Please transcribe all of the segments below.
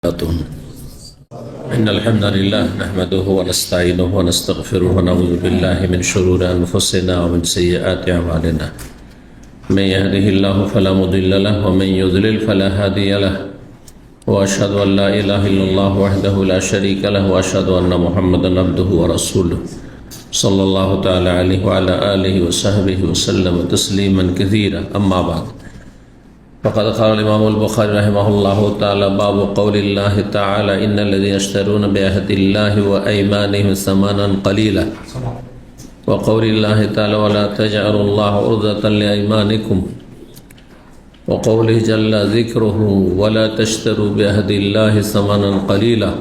إن الحمد لله نحمده ونستعينه ونستغفره ونعوذ بالله من شرور أنفسنا ومن سيئات أعمالنا من يهده الله فلا مضل له ومن يضلل فلا هادي له وأشهد أن لا إله إلا الله وحده لا شريك له وأشهد أن محمدا عبده ورسوله صلى الله تعالى عليه وعلى آله وصحبه وسلم تسليما كثيرا أما بعد فقد قال الإمام البخاري رحمه الله تعالى باب قول الله تعالى إن الذين يشترون بعهد الله وأيمانهم ثمنا قليلا وقول الله تعالى ولا تجعلوا الله عرضة لأيمانكم وقوله جل ذكره ولا تشتروا بعهد الله ثمنا قليلا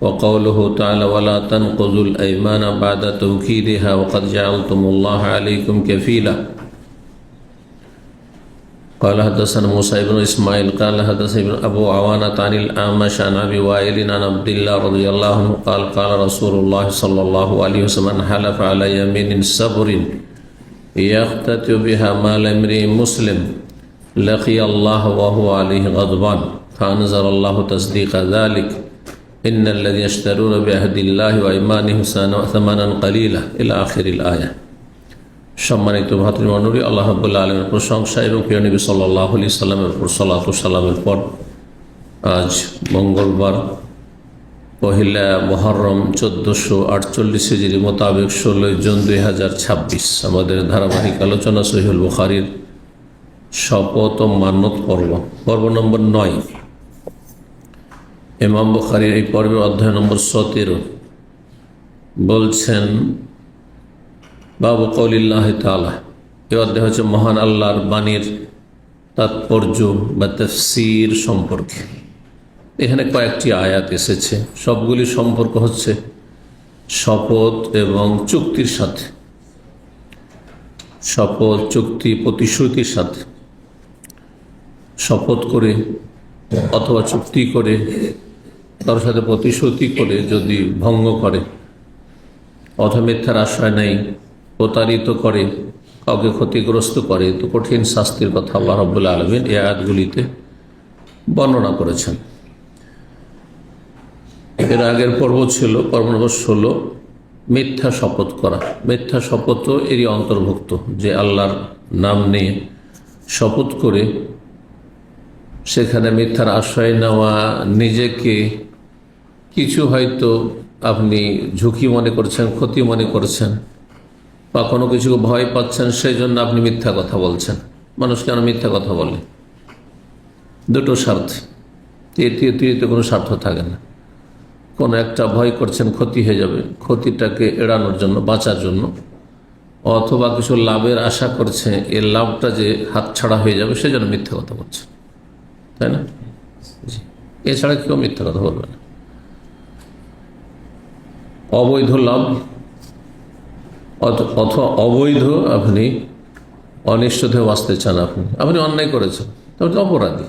وقوله تعالى ولا تنقضوا الأيمان بعد توكيدها وقد جعلتم الله عليكم كفيلا قال حدثنا موسى بن إسماعيل قال حدثنا أبو عوانة عن الأعمش عن أبي وائل عن عبد الله رضي الله عنه قال قال رسول الله صلى الله عليه وسلم حلف على يمين صبر يقتطع بها مال امرئ مسلم لقي الله وهو عليه غضبان فأنزل الله تصديق ذلك إن الذين يشترون بعهد الله وأيمانهم ثمنا قليلا إلى آخر الآية। সম্মানিত ভাতৃমণ্ডলী, আল্লাহ রাব্বুল আলামিনের প্রশংসা এবং প্রিয় নবী সাল্লাল্লাহু আলাইহি সাল্লামের উপর সালাত ও সালামের পর আজ মঙ্গলবার পহেলা মুহররম 1448 হিজরি মোতাবেক 16 জুন 2026 আমাদের ধারাবাহিক আলোচনা সহিহুল বুখারীর শপথ ও মান্যত পর্ব নম্বর 9। ইমাম বুখারীর এই পর্বের অধ্যায় নম্বর 17 বলছেন বাবু কৌলিল্লাহ তাআলা। এই অধ্যায় হচ্ছে মহান আল্লাহর বাণীর তাৎপর্য বা তাফসীর সম্পর্কে। এখানে কয়েকটি আয়াত এসেছে, সবগুলি সম্পর্ক হচ্ছে শপথ এবং চুক্তির সাথে, শপথ চুক্তি প্রতিশ্রুতির সাথে। শপথ করে অথবা চুক্তি করে তার সাথে প্রতিশ্রুতি করে যদি ভঙ্গ করে অথবা মিথ্যার আশ্রয় নেয়, প্রতারিত করে, কাউকে ক্ষতিগ্রস্ত করে, তো কঠিন শাস্তির কথা আল্লাহ রাব্বুল আলামিন এই আয়াতগুলিতে বর্ণনা করেছেন। এর আগের পর্ব ছিল পর্ব নম্বর 16, মিথ্যা শপথ করা। মিথ্যা শপথও এরই অন্তর্ভুক্ত, যে আল্লাহর নাম নিয়ে শপথ করে সেখানে মিথ্যার আশ্রয় নেওয়া, নিজেকে কিছু হয়তো আপনি ঝুঁকি মনে করছেন, ক্ষতি মনে করছেন, বা কোনো কিছু ভয় পাচ্ছেন, সেই জন্য আপনি মিথ্যা কথা বলছেন। মানুষ কেন মিথ্যা কথা বলে? দুটো স্বার্থ, তৃতীয় কোনো স্বার্থ থাকে না। কোনো একটা ভয় করছেন ক্ষতি হয়ে যাবে, ক্ষতিটাকে এড়ানোর জন্য, বাঁচার জন্য, অথবা কিছু লাভের আশা করছে, এর লাভটা যে হাতছাড়া হয়ে যাবে সেই জন্য মিথ্যা কথা বলছে, তাই না? এছাড়া কেউ মিথ্যা কথা বলবে না। অবৈধ লাভ অথবা অবৈধ আপনি অনিষ্ট থেকে বাঁচতে চান, আপনি অন্যায় করেছেন, তবে অপরাধী।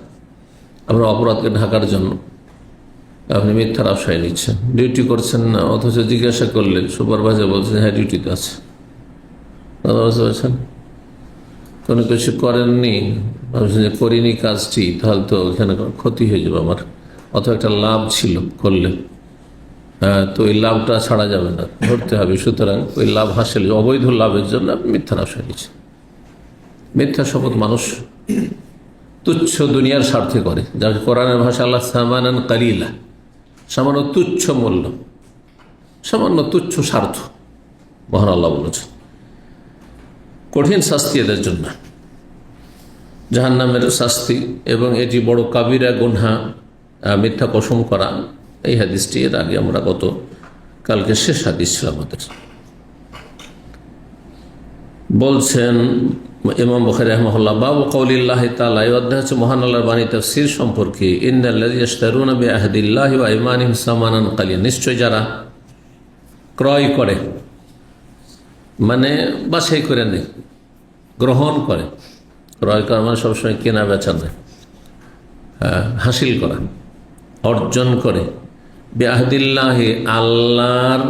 আপনার অপরাধকে ঢাকার জন্য আপনি মিথ্যার আশ্রয় নিচ্ছেন। ডিউটি করছেন না, অথচ জিজ্ঞাসা করলে সুপারভাইজার বলছেন হ্যাঁ ডিউটিতে আছে, বুঝতে পারছেন? কোনো কিছু করেননি, ভাবছেন যে করিনি কাজটি, তাহলে তো এখানে ক্ষতি হয়ে যাবে আমার, অথবা একটা লাভ ছিল করলে, তো ওই লাভটা ছাড়া যাবে না, ধরতে হবে। সুতরাং ওই লাভ হাসিল, অবৈধ লাভের জন্য আপনি মিথ্যার আশ্রয় নিচ্ছেন। মিথ্যা শপথ মানুষ তুচ্ছ দুনিয়ার স্বার্থে করে, যাকে কোরআনের ভাষা আল্লাহ সামানান কালিলা, সামান্য তুচ্ছ মূল্য, সামান্য তুচ্ছ স্বার্থ, মহান আল্লাহ বলেছেন। কঠিন শাস্তি এদের জন্য, জাহান্নামের শাস্তি, এবং এটি বড় কাবিরা গুনহা, মিথ্যা কসম করা। এই হাদিসটি এর আগে আমরা কালকে শেষ হাদিস ছিল আমাদের। বলছেন ইমাম বুখারী রাহিমাহুল্লাহ বাবু কওলিল্লাহি তাআলা, এই অধ্যায় হচ্ছে মহান আল্লাহর বাণী তাফসীর সম্পর্কে। ইন্নাল্লাযীনা ইয়াশতারুনা বিআহদিল্লাহি ওয়া আইমানিহিম সামানান কালিলা, নিশ্চয় যারা ক্রয় করে, মানে বাছাই করে নেয়, গ্রহণ করে। ক্রয় করা মানে সবসময় কেনা বেচা নয়, হাসিল করা, অর্জন করে। বিআহদিল্লাহি, আল্লাহর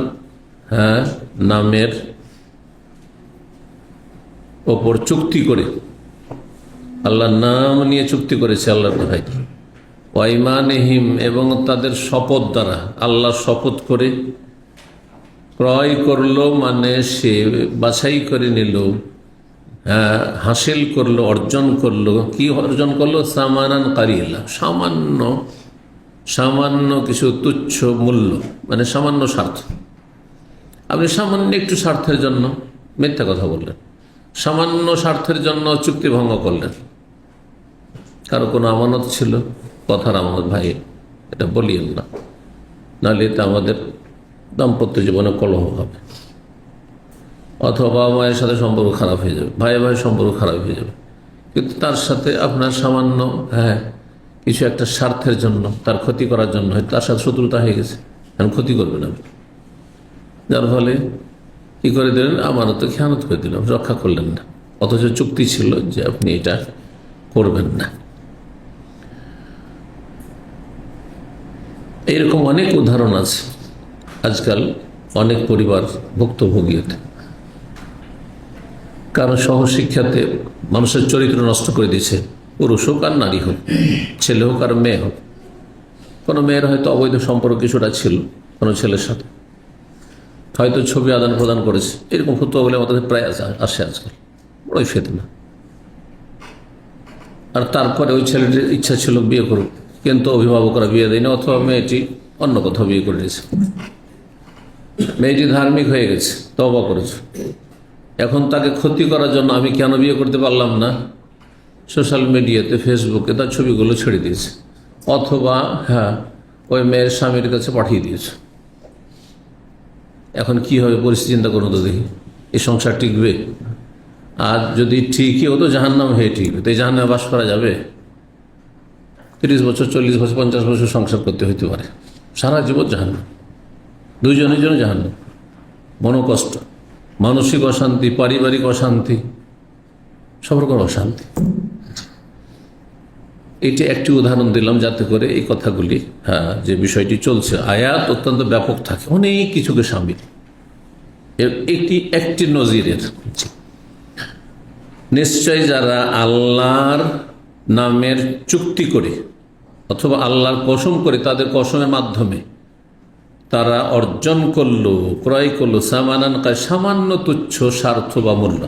নামের ওপর চুক্তি করে, আল্লাহর নাম নিয়ে চুক্তি করেছে, আল্লাহর ভাই ওয়াইমানিহিম, এবং তাদের শপথ দ্বারা, আল্লাহর শপথ করে ক্রয় করলো, মানে সে বাছাই করে নিল, হাসিল করলো, অর্জন করলো। কি অর্জন করলো? সামানান কারিলা, সামান্য কিছু তুচ্ছ মূল্য, মানে সামান্য স্বার্থ। আপনি সামান্য একটু স্বার্থের জন্য মিথ্যা কথা বললেন, সামান্য স্বার্থের জন্য চুক্তি ভঙ্গ করলেন। কারো কোনো আমানত ছিল, কথার আমানত, ভাই এটা বলিয়েন না, নাহলে এটা আমাদের দাম্পত্য জীবনে কলহ হবে, অথবা বাবা মায়ের সাথে সম্পর্ক খারাপ হয়ে যাবে, ভাই ভাই সম্পর্ক খারাপ হয়ে যাবে। কিন্তু তার সাথে আপনার সামান্য কিছু একটা স্বার্থের জন্য, তার ক্ষতি করার জন্য হয়তো তার সাথে শত্রুতা হয়ে গেছে, এখন ক্ষতি করবেন আপনি, যার ফলে কি করে দিলেন? আমারও তো খেয়ানত করে দিলাম, রক্ষা করলেন না, অথচ চুক্তি ছিল যে আপনি এটা করবেন না। এইরকম অনেক উদাহরণ আছে আজকাল অনেক পরিবার ভুক্তভোগী হতে, কারণ সহশিক্ষাতে মানুষের চরিত্র নষ্ট করে দিয়েছে, পুরুষ হোক আর নারী হোক, ছেলে হোক আর মেয়ে হোক। কোনো মেয়ের হয়তো অবৈধ সম্পর্ক কিছুটা ছিল কোনো ছেলের সাথে, হয়তো ছবি আদান প্রদান করেছে, এরকম ফতোয়া বলে আমাদের প্রায় আসে আজকাল, বড়ই ফিতনা। আর তারপরে ওই ছেলেটির ইচ্ছা ছিল বিয়ে করুক, কিন্তু অভিভাবকরা বিয়ে দেয়নি, অথবা মেয়েটি অন্য কোথাও বিয়ে করে নিয়েছে। মেয়েটি ধার্মিক হয়ে গেছে, তওবা করেছে, এখন তাকে ক্ষতি করার জন্য আমি কেন বিয়ে করতে পারলাম না, সোশ্যাল মিডিয়াতে ফেসবুকে তার ছবিগুলো ছেড়ে দিয়েছে, অথবা ওই মেয়ের স্বামীর কাছে পাঠিয়ে দিয়েছে। এখন কি হবে পরিস্থিতি চিন্তা করুন তো দেখি, এই সংসার টিকবে? আর যদি ঠিকই হতো জাহান্নাম হয়ে টিকবে, তো এই জাহান্নামে বাস করা যাবে? 30 বছর, 40 বছর, 50 বছর সংসার করতে হইতে পারে, সারা জীবন জাহান্নাম, দুইজনের জন্য জাহান্নাম, মনোকষ্ট, মানসিক অশান্তি, পারিবারিক অশান্তি, সব রকম অশান্তি। এটি একটি উদাহরণ দিলাম যাতে করে এই কথাগুলি, যে বিষয়টি চলছে, আয়াত অত্যন্ত ব্যাপক থাকে, অনেক কিছুকে সামিল, একটি নজিরের। নিশ্চয় যারা আল্লাহর নামের চুক্তি করে অথবা আল্লাহর কসম করে, তাদের কসমের মাধ্যমে তারা অর্জন করলো, ক্রয় করলো, সামানান, সামান্য তুচ্ছ স্বার্থ বা মূল্য,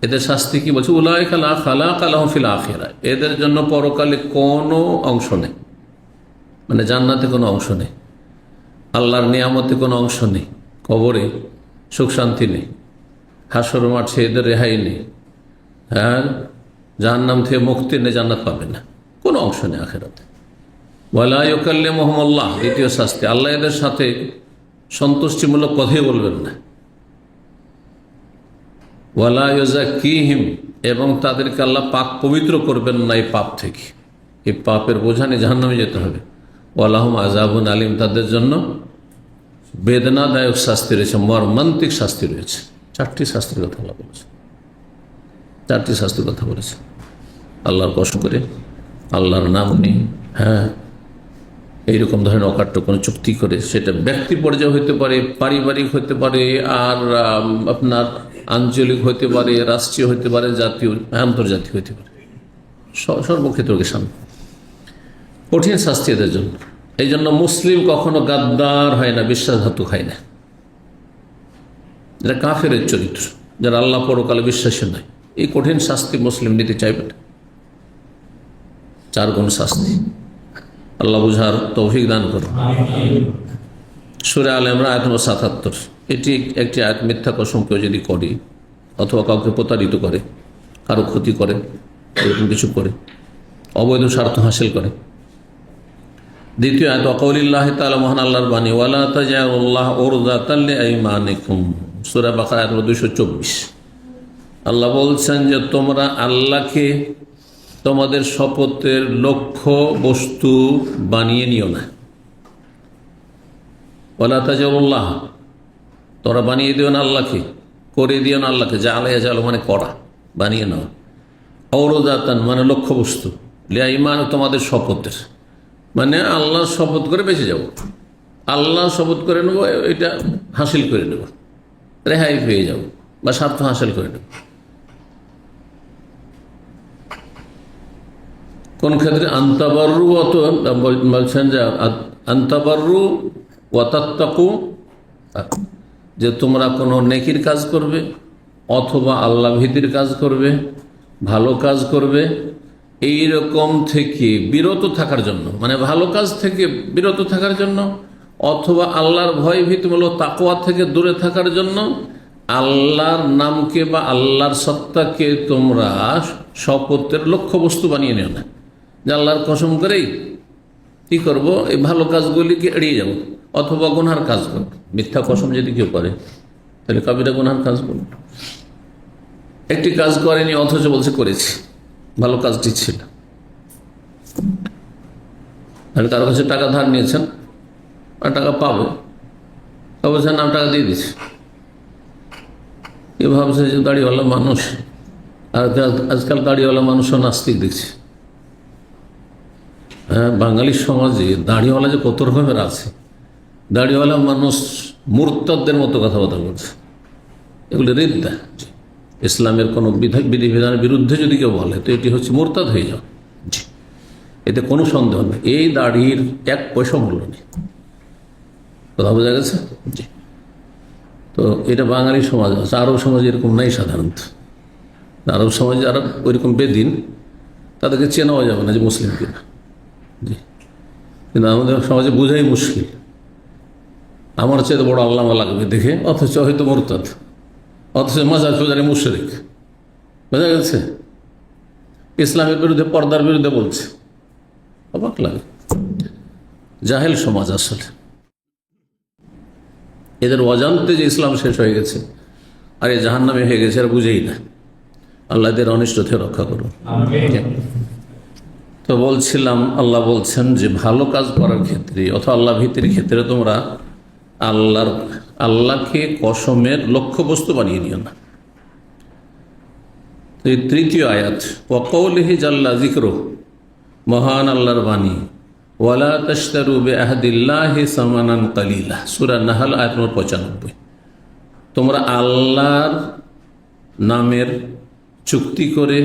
এদের শাস্তি কি বলছে? উলাইকা লা খালাকা লাহুম ফিল আখিরাহ, এদের জন্য পরকালে কোনো অংশ নেই, মানে জান্নাতে কোনো অংশ নেই, আল্লাহর নিয়ামতে কোনো অংশ নেই, কবরে সুখ শান্তি নেই, হাসর মাঠে এদের রেহাই নেই, জাহান্নাম থেকে মুক্তি নেই, জান্নাত পাবে না, কোনো অংশ নেই আখিরাতে। ওয়ালা ইউকাল্লিমুহুম আল্লাহ, দ্বিতীয় শাস্তি, আল্লাহ এদের সাথে সন্তুষ্টিমূলক কথাই বলবেন না। ওয়ালা ইউযাক্কিহিম, এবং তাদেরকে আল্লাহ পাক পবিত্র করবেন না এই পাপ থেকে, এই পাপের বোঝা নিয়ে জাহান্নামে যেতে হবে। ওয়ালাহুম আযাবুন আলীম, তাদের জন্য বেদনাদায়ক শাস্তি রয়েছে, মর্মান্তিক শাস্তি রয়েছে। 4টি শাস্তির কথা আল্লাহ বলেছে, 4টি শাস্তির কথা বলেছে। আল্লাহর কসম করে, আল্লাহর নাম নেই, এইরকম ধরনের অকাট্য কোনো চুক্তি করে, সেটা ব্যক্তি পর্যায়ে হতে পারে, পারিবারিক হতে পারে, আর আপনার আঞ্চলিক হতে পারে, রাষ্ট্রীয় হতে পারে, জাতীয়, আন্তর্জাতিক হতে পারে, সর্বক্ষেত্রকে সামনে কঠিন শাস্তি এদের জন্য। এই জন্য মুসলিম কখনো গাদ্দার হয় না, বিশ্বাসঘাতক হয় না। যারা কাফের চরিত্র, যারা আল্লাহ পরকালে বিশ্বাসী নয়, এই কঠিন শাস্তি মুসলিম নিতে চাইবে না। 4 গুণ শাস্তি, আল্লাহ বুঝার তৌফিক দান করুন। সূরা আলে ইমরান আয়াত নম্বর 77, এটি একটি আয়াত। মিথ্যা কসম কেউ যদি করে, অথবা কাউকে প্রতারিত করে, কারো ক্ষতি করে, এরকম কিছু করে, অবৈধ স্বার্থ হাসিল করে। দ্বিতীয় আয়াত, ওয়াকাউলিল্লাহি তাআলা, মহান আল্লাহর বাণী, ওয়ালা তাজআলুল্লাহ উরদাতাল লিআইমানিকুম, সূরা বাকারা আয়াত নম্বর 224। আল্লাহ বলছেন যে তোমরা আল্লাহকে তোমাদের শপথের লক্ষ্য বস্তু বানিয়ে নিও না। ওয়ালা তাজআলুল্লাহ, তোমরা বানিয়ে দিও না আল্লাহকে, করে দিও না আল্লাহকে, জাআলা ইয়াজালু মানে করা, বানিয়ে নাও, উরদাতান মানে লক্ষ্য বস্তু, লিআইমান তোমাদের শপথের, মানে আল্লাহ শপথ করে বেঁচে যাব, আল্লাহ শপথ করে নেব, এটা হাসিল করে নেব, রেহাই পেয়ে যাব, বা স্বার্থ হাসিল করে নেব। কোন ক্ষেত্রে? আন্তাবাররু বলছেন যে আন্তাবাররু ওয়াতাত্তাকু, যে তোমরা কোনো নেকির কাজ করবে অথবা আল্লাহ ভীতির কাজ করবে, ভালো কাজ করবে, এই রকম থেকে বিরত থাকার জন্য, মানে ভালো কাজ থেকে বিরত থাকার জন্য, অথবা আল্লাহর ভয় ভীতিমূলক তাকওয়া থেকে দূরে থাকার জন্য আল্লাহর নামকে বা আল্লাহর সত্তাকে তোমরা শপথের লক্ষ্যবস্তু বানিয়ে নিও না, যে আল্লাহর কসম করেই কি করব, এই ভালো কাজগুলিকে এড়িয়ে যাব, অথবা গুনহার কাজ করব। মিথ্যা কসম যদি কেউ করে তাহলে কাবিরা গুনহার কাজ করব। একটি কাজ করেনি অথচ বলছে করেছি, ভালো কাজটি ছিল। আর কারো কাছে টাকা ধার নিয়েছেন আর টাকা পাবে, বলছেন আমি টাকা দিয়ে দিচ্ছি, এ ভাবছে যে দাড়িওয়ালা মানুষ। আর আজকাল দাড়িওয়ালা মানুষও নাস্তিক দেখছি। হ্যাঁ, বাঙালির সমাজে দাড়িওয়ালা যে কত রকমের আছে। দাড়িওয়ালা মানুষ মুরতাদদের মতো কথাবার্তা বলছে, এগুলো রিদ্দা। ইসলামের কোনো বিধিবিধানের বিরুদ্ধে যদি কেউ বলে তো এটি হচ্ছে মুরতাদ হয়ে যাওয়া। এতে কোনো সন্দেহ নেই, এই দাড়ির এক পয়সা মূল্য নেই। কথা বোঝা গেছে? জি। তো এটা বাঙালি সমাজ আছে, আরব সমাজে এরকম নাই সাধারণত। আরব সমাজে যারা ওইরকম বেদিন তাদেরকে চেনাও যাবে না যে মুসলিম কিনা। জি। কিন্তু আমাদের সমাজে বোঝাই মুশকিল। আমার চেয়ে বড় আল্লামা লাগবে দেখে, অথচ হয়তো মুরতাদ, অথচ মাজার পূজারী মুশরিক। বোঝা গেছে? ইসলামের বিরুদ্ধে, পর্দার বিরুদ্ধে বলছে, অবাক লাগে। জাহেল সমাজ আসলে। এদের অজান্তে যে ইসলাম শেষ হয়ে গেছে আর এ জাহান্নামে হয়ে গেছে, আর বুঝেই না। আল্লাহ এদের অনিষ্ট থেকে রক্ষা করুন। তো বলছিলাম, আল্লাহ বলছেন যে ভালো কাজ করার ক্ষেত্রে অথবা আল্লাহ ভীতির ক্ষেত্রে তোমরা আল্লাহকে কসমের লক্ষ্যবস্তু বানিয়ে নিও না। এই তৃতীয় আয়াত, ওয়াকাউলিহি জাল্লা যিকরুহু, মহান আল্লাহর বাণী, ওয়ালা তাশতারু বিআহদিল্লাহি সামানান কালিলা, সূরা নাহল আয়াত নম্বর 95। তোমরা আল্লাহর নামের চুক্তি করে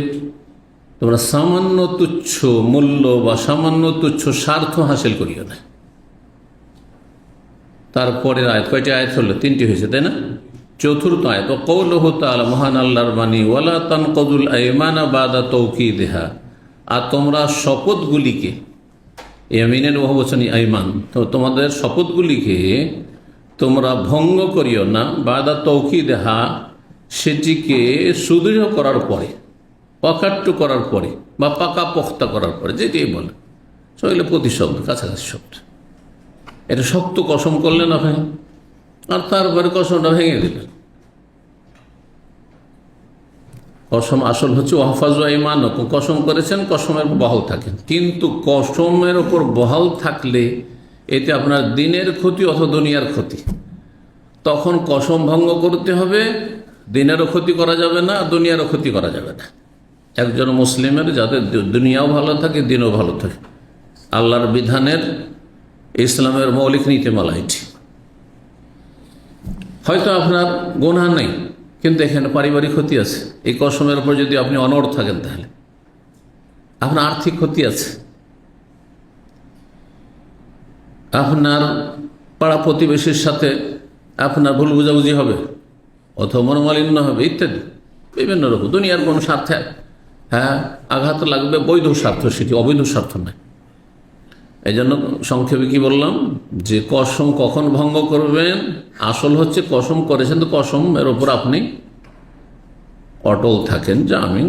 তোমরা সামান্য তুচ্ছ মূল্য বা সামান্য তুচ্ছ স্বার্থ হাসিল করিও না। তারপরের আয়াত, কয়টি আয়াত হলো? 3টি হয়েছে, তাই না? চতুর্থ আয়াত, ওয়াকাউলুহু তাআলা, মহান আল্লাহর বাণী, ওয়ালা তানকুদুল আইমানা বাদা তাওকীদিহা, আর তোমরা শপথগুলিকে, ইয়ামিনের বহুবচন আইমান, তো তোমাদের শপথগুলিকে তোমরা ভঙ্গ করিও না, বাদা তাওকীদিহা, সেটিকে সুদৃঢ় করার পরে, অকাট্য করার পরে বা পাকা পোক্তা করার পরে, যেটাই বলে সেগুলো প্রতিশব্দ, কাছাকাছি শব্দ। এটা শক্ত কসম করলেন আপনি, আর তারপরে কসমটা ভেঙে দিলেন। কসম আসল হচ্ছে ওয়াহফাজু আইমানাকুম, কসম করেছেন, কসমের বহাল থাকেন। কিন্তু কসমের ওপর বহাল থাকলে এতে আপনার দিনের ক্ষতি অথবা দুনিয়ার ক্ষতি। তখন কসম ভঙ্গ করতে হবে, দিনেরও ক্ষতি করা যাবে না, দুনিয়ারও ক্ষতি করা যাবে না। একজন মুসলিমের যাতে দুনিয়াও ভালো থাকে, দিনও ভালো থাকে, আল্লাহর বিধানের, ইসলামের মৌলিক নীতিমালা এটি। হয়তো আপনার গুনাহ নেই, কিন্তু এখানে পারিবারিক ক্ষতি আছে। এই কসমের উপর যদি আপনি অনড় থাকেন তাহলে আপনার আর্থিক ক্ষতি আছে, আপনার পাড়া প্রতিবেশীর সাথে আপনার ভুল বুঝাবুঝি হবে, অথবা মনোমালিন্য হবে, ইত্যাদি বিভিন্ন রকম দুনিয়ার কোনো স্বার্থে আঘাত লাগবে, বৈধ স্বার্থ, সেটি অবৈধ স্বার্থ নয়। এই জন্য সংক্ষেপে কি বললাম, যে কসম কখন ভঙ্গ করবেন, আসল হচ্ছে কসম করেছেন তো কসমের ওপর আপনি অটল থাকেন, যে আমি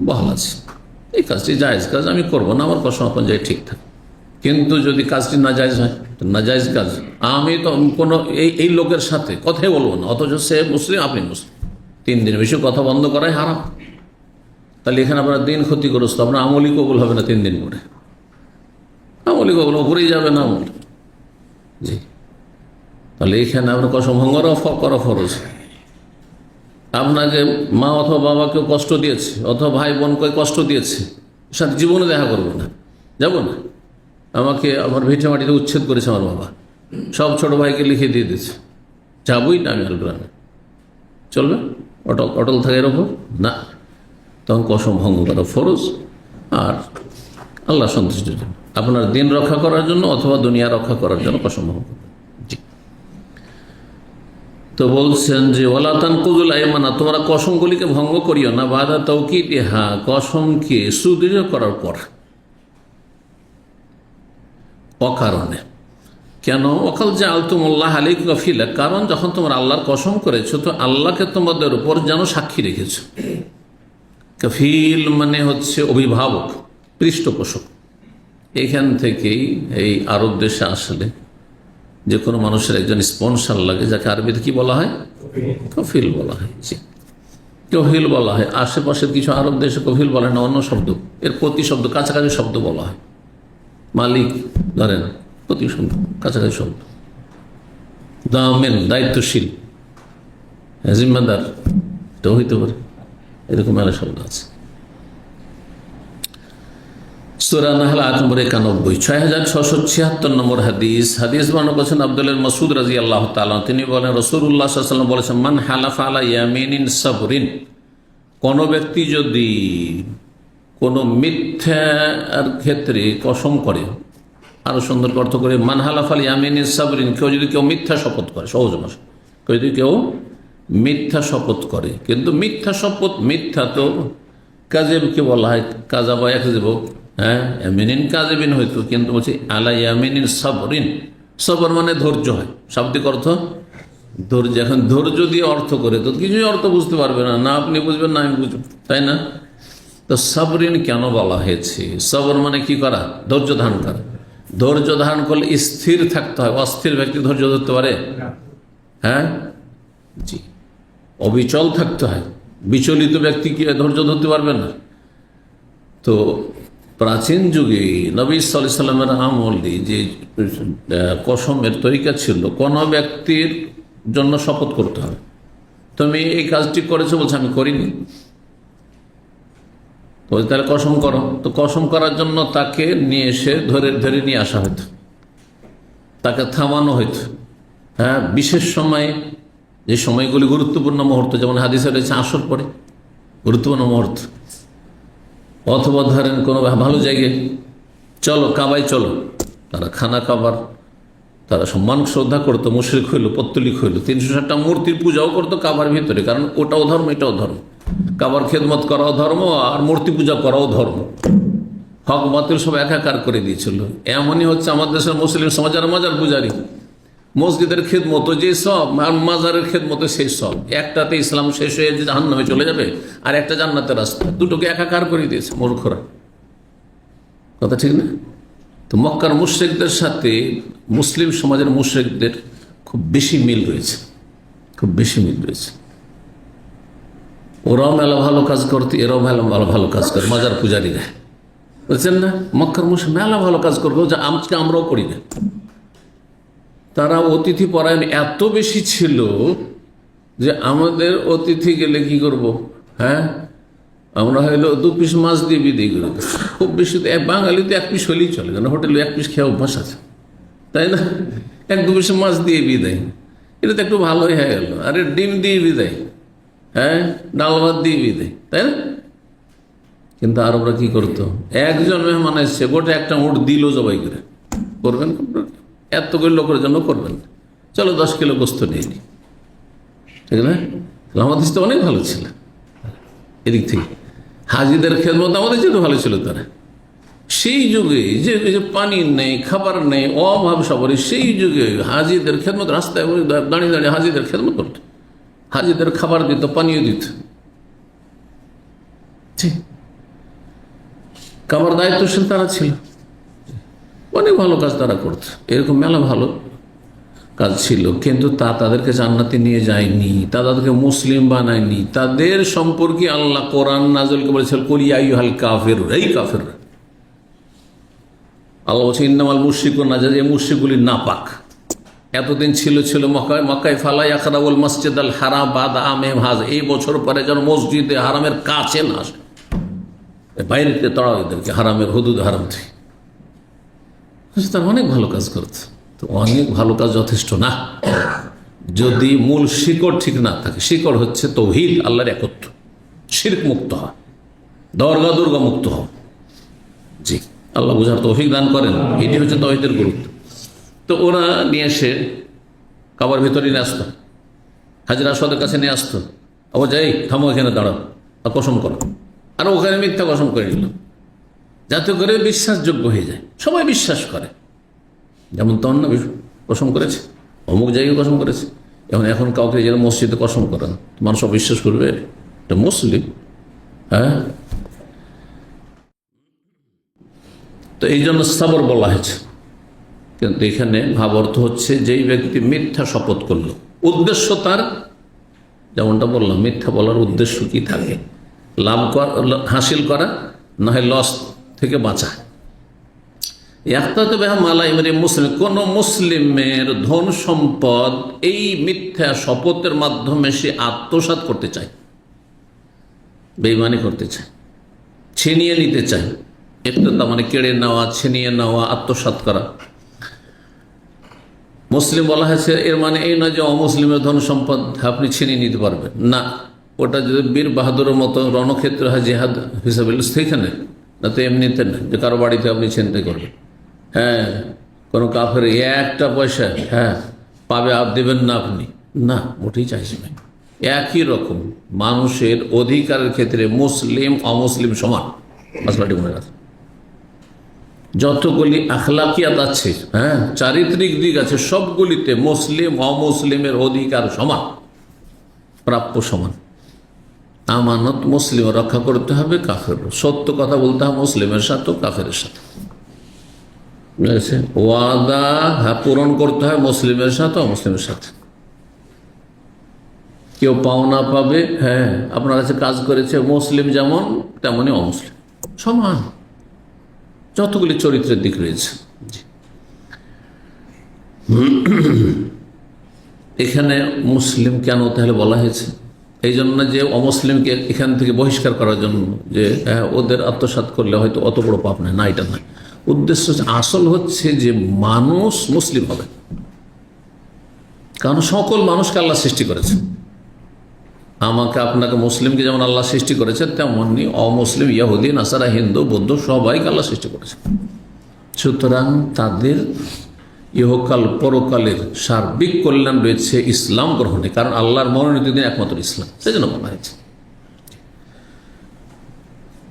বহাল আছি, এই কাজটি জায়েজ কাজ, আমি করবো না, আমার কসম আপন যায় ঠিক থাকে। কিন্তু যদি কাজটি না জায়েজ হয়, না জায়েজ কাজ, আমি তো কোনো এই লোকের সাথে কথাই বলবো না, অথচ সে মুসলিম, আপনি মুসলিম, 3 দিনের বেশি কথা বন্ধ করাই হারাম। তাহলে এখানে আপনার দিন ক্ষতিগ্রস্ত, আপনার আমলি কবুল হবে না 3 দিন পরে, আমলি কবুল উপরেই যাবে না আমল। জি, তাহলে এইখানে আপনার কসম ভঙ্গ করা ফরজ। আপনাকে মা অথবা বাবাকে কষ্ট দিয়েছে, অথবা ভাই বোনকে কষ্ট দিয়েছে, সাথে জীবনে দেখা করবো না, যাব না। আমাকে আমার ভিটে মাটিতে উচ্ছেদ করেছে আমার বাবা, সব ছোট ভাইকে লিখে দিয়ে দিয়েছে, যাবই না আমি গ্রামে। চলবে? অটল থাকে এর ওপর না, তখন কসম ভঙ্গ করা ফরজ। আর আল্লাহ সন্তুষ্টির জন্য, আপনার দিন রক্ষা করার জন্য অথবা দুনিয়া রক্ষা করার জন্য কসম ভঙ্গ করবেন। জি। তো বলছেন যে ওয়ালা তানকুযুল আইমানা, তোমরা কসমগুলিকে ভঙ্গ করিও না, বাদা তাওকীদিহা, কসমকে সুদৃঢ় করার পর, অকারণে। কেন? ওয়াকাল জাআলতুমুল্লাহ আলাইকুম কাফিলা, কারণ যখন তোমরা আল্লাহর কসম করেছো তো আল্লাহকে তোমাদের উপর যেন সাক্ষী রেখেছো। কাফিল মানে হচ্ছে অভিভাবক, পৃষ্ঠপোষক। এখান থেকেই এই আরব দেশে আসলে যে কোনো মানুষের একজন স্পন্সর লাগে, যাকে আরবিতে কি বলা হয়? কফিল বলা হয়। জি, কফিল বলা হয়। আশেপাশের কিছু আরব দেশে কফিল বলে না, অন্য শব্দ, এর প্রতিশব্দ কাছাকাছি শব্দ বলা হয়। মালিক ধরেন, প্রতিশব্দ কাছাকাছি শব্দ। দামেন দায়িত্বশীল, জিম্মাদার, এটাও হইতে পারে। এরকম মেলা শব্দ আছে। সূরা নাহল আয়াত নম্বর 91, 6676 নম্বর হাদিস। হাদিস বর্ণনা করেছেন আব্দুল্লাহ মাসউদ রাদিয়াল্লাহু তাআলা। তিনি বলেন রাসূলুল্লাহ সাল্লাল্লাহু আলাইহি ওয়াসাল্লাম বলেছেন, মান হালাফা আলা ইয়ামিনিন সাবরিন, কোন ব্যক্তি যদি কোন মিথ্যার ক্ষেত্রে কসম করে, আরো সুন্দর অর্থ করে, মান হালাফা আলা ইয়ামিনিন সাবরিন, কেউ মিথ্যা শপথ করে, সহজ ভাষা, কেউ মিথ্যা শপথ করে। কিন্তু মিথ্যা শপথ, মিথ্যা তো কাযিবকে বলা হয়, কাযাবা ইয়াকযিবু, হ্যাঁ, ইয়ামিনিন কাযিবিন হইতো, কিন্তু বলছি আলা ইয়ামিনিন সাবরিন। সবর মানে ধৈর্য হয়, শাব্দিক অর্থ ধৈর্য। এখন ধৈর্য দিয়ে অর্থ করে তো কিছুই অর্থ বুঝতে পারবে না, না আপনি বুঝবেন না আমি বুঝব, তাই না? তো সাবরিন কেন বলা হয়েছে? সবর মানে কি করা? ধৈর্য ধারণ করা। ধৈর্য ধারণ করলে স্থির থাকতে হয়। অস্থির ব্যক্তি ধৈর্য ধরতে পারে? হ্যাঁ, জি। অবিচল থাকতে হয়। বিচলিত ব্যক্তি কি ধৈর্য ধরতে পারবে না? তো প্রাচীন যুগে নবী সাল্লাল্লাহু আলাইহি সাল্লামের আমলে যে কসমের তরিকা ছিল, কোন ব্যক্তির জন্য শপথ করতে হবে, তুমি এই কাজটি করেছো, বলছে আমি করিনি, তো তাহলে কসম করো। তো কসম করার জন্য তাকে নিয়ে এসে ধরে নিয়ে আসা হতো, তাকে থামানো হইতো। হ্যাঁ, বিশেষ সময়ে, যে সময়গুলি গুরুত্বপূর্ণ মুহূর্ত, যেমন হাদিসে রয়েছে আসর পরে গুরুত্বপূর্ণ মুহূর্ত, অথবা ধরেন কোনো ভালো জায়গায়, চলো কাবায় চলো, তারা খানা খাবার, তারা সম্মান শ্রদ্ধা করতো, মুশরিক হইল, পত্তলিক হইল, 360টা মূর্তির পূজাও করতো কাবার ভিতরে, কারণ ওটাও ধর্ম এটাও ধর্ম, কাবার খেদমত করাও ধর্ম আর মূর্তি পূজা করাও ধর্ম। হক বাতিল সব একাকার করে দিয়েছিল। এমনই হচ্ছে আমাদের দেশের মুসলিম সমাজ, আর মাজার পূজারি, মসজিদের খেদমত যে সব, আর মাজারের খেদমত সেই সব। একটাতে ইসলাম শেষ হয়ে জাহান্নামে চলে যাবে, আর একটা জান্নাতের রাস্তা, দুটোকে একাকার করে দিয়েছে মূর্খরা। কথা ঠিক না? তো মক্কার মুশরিকদের সাথে মুসলিম সমাজের মুশরিকদের খুব বেশি মিল রয়েছে, খুব বেশি মিল রয়েছে। ওরাও মেলা ভালো কাজ করতে, এরাও ভালো কাজ করে, মাজার পূজারীরা, বুঝছেন না? মক্কার মুশরিক মেলা ভালো কাজ করবো, যা আজকে আমরাও করি না। তারা অতিথি পরায়ণ এত বেশি ছিল যে আমাদের অতিথি গেলে কি করব, হ্যাঁ, আমরা হইলো 2 পিস মাছ দিয়ে বিদায় করে দেব। খুব বেশি তো বাঙালিতে 1 পিস হলেই চলে, কারণ হোটেলে 1 পিস খেয়ে অভ্যাস আছে, তাই না? 1-2 পিস মাছ দিয়ে বিদায়, এটা তো একটু ভালোই হয়ে গেল। আরে ডিম দিয়ে বিদায়, হ্যাঁ, ডাল ভাত দিয়ে বিদায়, তাই না? কিন্তু আরবরা কি করতো, একজন মেহমান এসছে, গোটা একটা উট দিল জবাই করে, করবেন? এতগুলো লোকের জন্য করবেন, চলো 10 কিলো গোস্ত নিয়ে নি, ঠিক না? আমাদের তো অনেক ভালো ছিল এদিক থেকে। হাজিদের খেদমত আমাদের জন্য ভালো ছিল। তারা সেই যুগে যে পানি নেই, খাবার নেই, অভাব সবারই, সেই যুগে হাজিদের খেদমত, রাস্তায় দাঁড়িয়ে দাঁড়িয়ে হাজিদের খেদমত করত, হাজিদের খাবার দিত, পানীয় দিত, ঠিক। খাবার দায়িত্বশীল তারা ছিল, অনেক ভালো কাজ তারা করত, এরকম মেলা ভালো কাজ ছিল। কিন্তু তা তাদেরকে জান্নাতে নিয়ে যায়নি, তা তাদেরকে মুসলিম বানায়নি। তাদের সম্পর্কে আল্লাহ কোরআন নাযিল বলেছিল, কুল ইয়া আইয়ুহাল কাফিরুন, এই কাফেররা। আল্লাহ বলছে ইন্নামাল মুশরিকুন নাজাস, এই মুশরিকগুলি নাপাক। এতদিন ছিল মক্কায়, ফালা ইয়াকরাবুল মসজিদাল হারাম বাদা আমিহিম হাযা, এই বছর পরে যেন মসজিদে হারামের কাছে না আসে, বাইরেতে তাড়াও এদেরকে হারামের হুদুদ হারাম থেকে। তারা অনেক ভালো কাজ করছে। তো অনেক ভালো কাজ যথেষ্ট না, যদি মূল শিকড় ঠিক না থাকে। শিকড় হচ্ছে তাওহীদ, আল্লাহর একত্ব, শিরক মুক্ত হওয়া, দুর্গা মুক্ত হওয়া। জি, আল্লাহ বুঝার তৌফিক দান করেন। এটি হচ্ছে তাওহীদের গুরুত্ব। তো ওরা নিয়ে এসে কাবার ভিতরে নিয়ে আসতো, হাজরা আসওয়াদের কাছে নিয়ে আসতো। ও যাই থামো, এখানে দাঁড়াও, আর কসম করো। আর ওখানে মিথ্যা কসম করে নিল, যাতে করে বিশ্বাসযোগ্য হয়ে যায়, সবাই বিশ্বাস করে। যেমন তন্না কসম করেছে, অমুক জায়গায় কসম করেছে। এখন কাউকে যেন মসজিদে কসম করেন, মানুষ অবিশ্বাস করবে এটা মুসলিম। হ্যাঁ, তো এই জন্য সাবর বলা হয়েছে। কিন্তু এখানে ভাব অর্থ হচ্ছে যেই ব্যক্তি মিথ্যা শপথ করলো, উদ্দেশ্য তার, যেমনটা বললাম, মিথ্যা বলার উদ্দেশ্য কি থাকে? লাভ হাসিল করা, না হয় লস থেকে বাঁচা। মুসলিম, কোন মুসলিমের ধন সম্পদ এই মিথ্যা শপথের মাধ্যমে সে আত্মসাৎ করতে চায়, বেঈমানি করতে চায়, ছিনিয়ে নিতে চায়। একটু তার মানে কেড়ে নেওয়া, ছিনিয়ে নেওয়া, আত্মসাৎ করা। মুসলিম বলা হয়েছে, এর মানে এই নয় যে অমুসলিমের ধন সম্পদ আপনি ছিনিয়ে নিতে পারবেন না। ওটা যদি বীর বাহাদুরের মতো রণক্ষেত্র হয়, জেহাদ হিসাবে সেখানে, না তো এমনিতে না যে কারো বাড়িতে আপনি ছিনতাই করবেন। হ্যাঁ, কোনো কাফের একটা পয়সা পাবে, আর দেবেন না আপনি, না, মোটেই চাইছি না। একই রকম মানুষের অধিকারের ক্ষেত্রে মুসলিম অমুসলিম সমান। মশলাটি মনে রাখা, যতগুলি আখলাকিয়াত আছে, চারিত্রিক দিক আছে, সবগুলিতে মুসলিম অমুসলিমের অধিকার সমান, প্রাপ্য সমান। আমানত মুসলিম রক্ষা করতে হবে, কাফের সত্য কথা বলতে হবে মুসলিমের সাথে, কাফেরের সাথে। ওয়াদা পূরণ করতে হয় মুসলিমের সাথে অমুসলিমের সাথে। কেউ পাওনা পাবে, আপনার কাছে কাজ করেছে, মুসলিম যেমন তেমনি অমুসলিম সমান। যতগুলি চরিত্রের দিক রয়েছে। এখানে মুসলিম কেন তাহলে বলা হয়েছে? এই জন্য যে অমুসলিমকে এখান থেকে বহিষ্কার করার জন্য, যে ওদের আত্মসাৎ করলে হয়তো অত বড় পাপ নয়, না, এটা নয়। উদ্দেশ্য আসল হচ্ছে যে মানুষ মুসলিম হবে, কারণ সকল মানুষকে আল্লাহ সৃষ্টি করেছে। আমাকে আপনাকে মুসলিমকে যেমন আল্লাহ সৃষ্টি করেছে, তেমনি অমুসলিম, ইহুদি, নাসারা, হিন্দু, বৌদ্ধ সবাইকে আল্লাহ সৃষ্টি করেছে। সুতরাং তাদের ইহকাল পরকালের সার্বিক কল্যাণ রয়েছে ইসলাম গ্রহণে, কারণ আল্লাহর মনোনীত দিন একমাত্র ইসলাম, সেই জন্য বলা হয়েছে।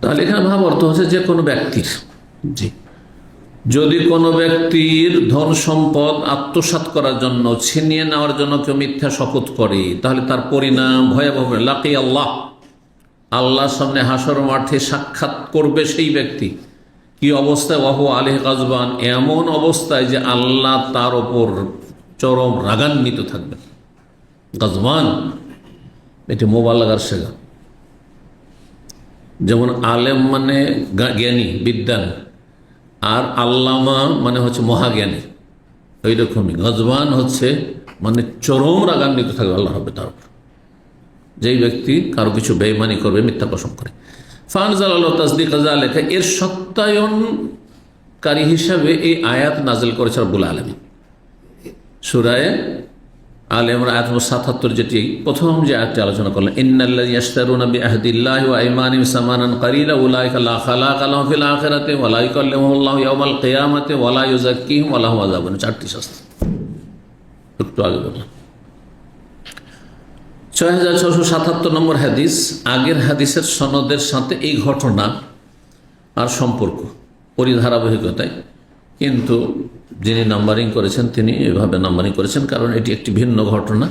তাহলে এখানে ভাব অর্থ হচ্ছে যে কোনো ব্যক্তির, যদি কোনো ব্যক্তির ধন সম্পদ আত্মসাৎ করার জন্য, ছিনিয়ে নেওয়ার জন্য কেউ মিথ্যা শপথ করে, তাহলে তার পরিণাম ভয়াবহ। লাকি আল্লাহ, আল্লাহর সামনে হাসর মাঠে সাক্ষাৎ করবে সেই ব্যক্তি। কি অবস্থায়? ওয়াহু আলাইহি গাজবান, এমন অবস্থায় যে আল্লাহ তার ওপর চরম রাগান্বিত থাকবেন। গাজবান এটি মোবালাগার শেখা। যেমন আলেম মানে জ্ঞানী, বিদ্যান, আর আল্লামা মানে হচ্ছে মহাজ্ঞানী, ওই রকমই গজবান হচ্ছে মানে চরম রাগান্বিত থাকবে আল্লাহ হবে তার উপর, যেই ব্যক্তি কারো কিছু বেঈমানি করবে, মিথ্যা কসম করে। ফানজাল আল্লাহ তাসদিক লেখা, এর সত্যায়নকারী হিসাবে এই আয়াত নাজিল করেছে রব্বুল আলামিন সূরা আলে ইমরান আয়াত ৭৭, যেটি প্রথম যে আয়াতটি আলোচনা করলেন। ইন্নাল্লাযীনা ইয়াশতারুনা বিআহদিল্লাহি ওয়া আইমানিহিম সামানান কালিলা উলাইকা লা খালাকা লাহুম ফিল আখিরাতি ওয়া লা ইউকাল্লিমুহুল্লাহু ইয়াওমাল কিয়ামাতি ওয়া লা ইউযাক্কিহিম ওয়া লাহুম আযাবুন। 4টি শাস্তি একটু আগে বললাম। ৬৬৭৭ নম্বর হাদিস, আগের হাদিসের সনদের সাথে এই ঘটনা আর সম্পর্ক পরিধারাবাহিকতায়, কিন্তু যিনি নাম্বারিং করেছেন তিনি এভাবে নাম্বারিং করেছেন, কারণ এটি একটি ভিন্ন ঘটনা,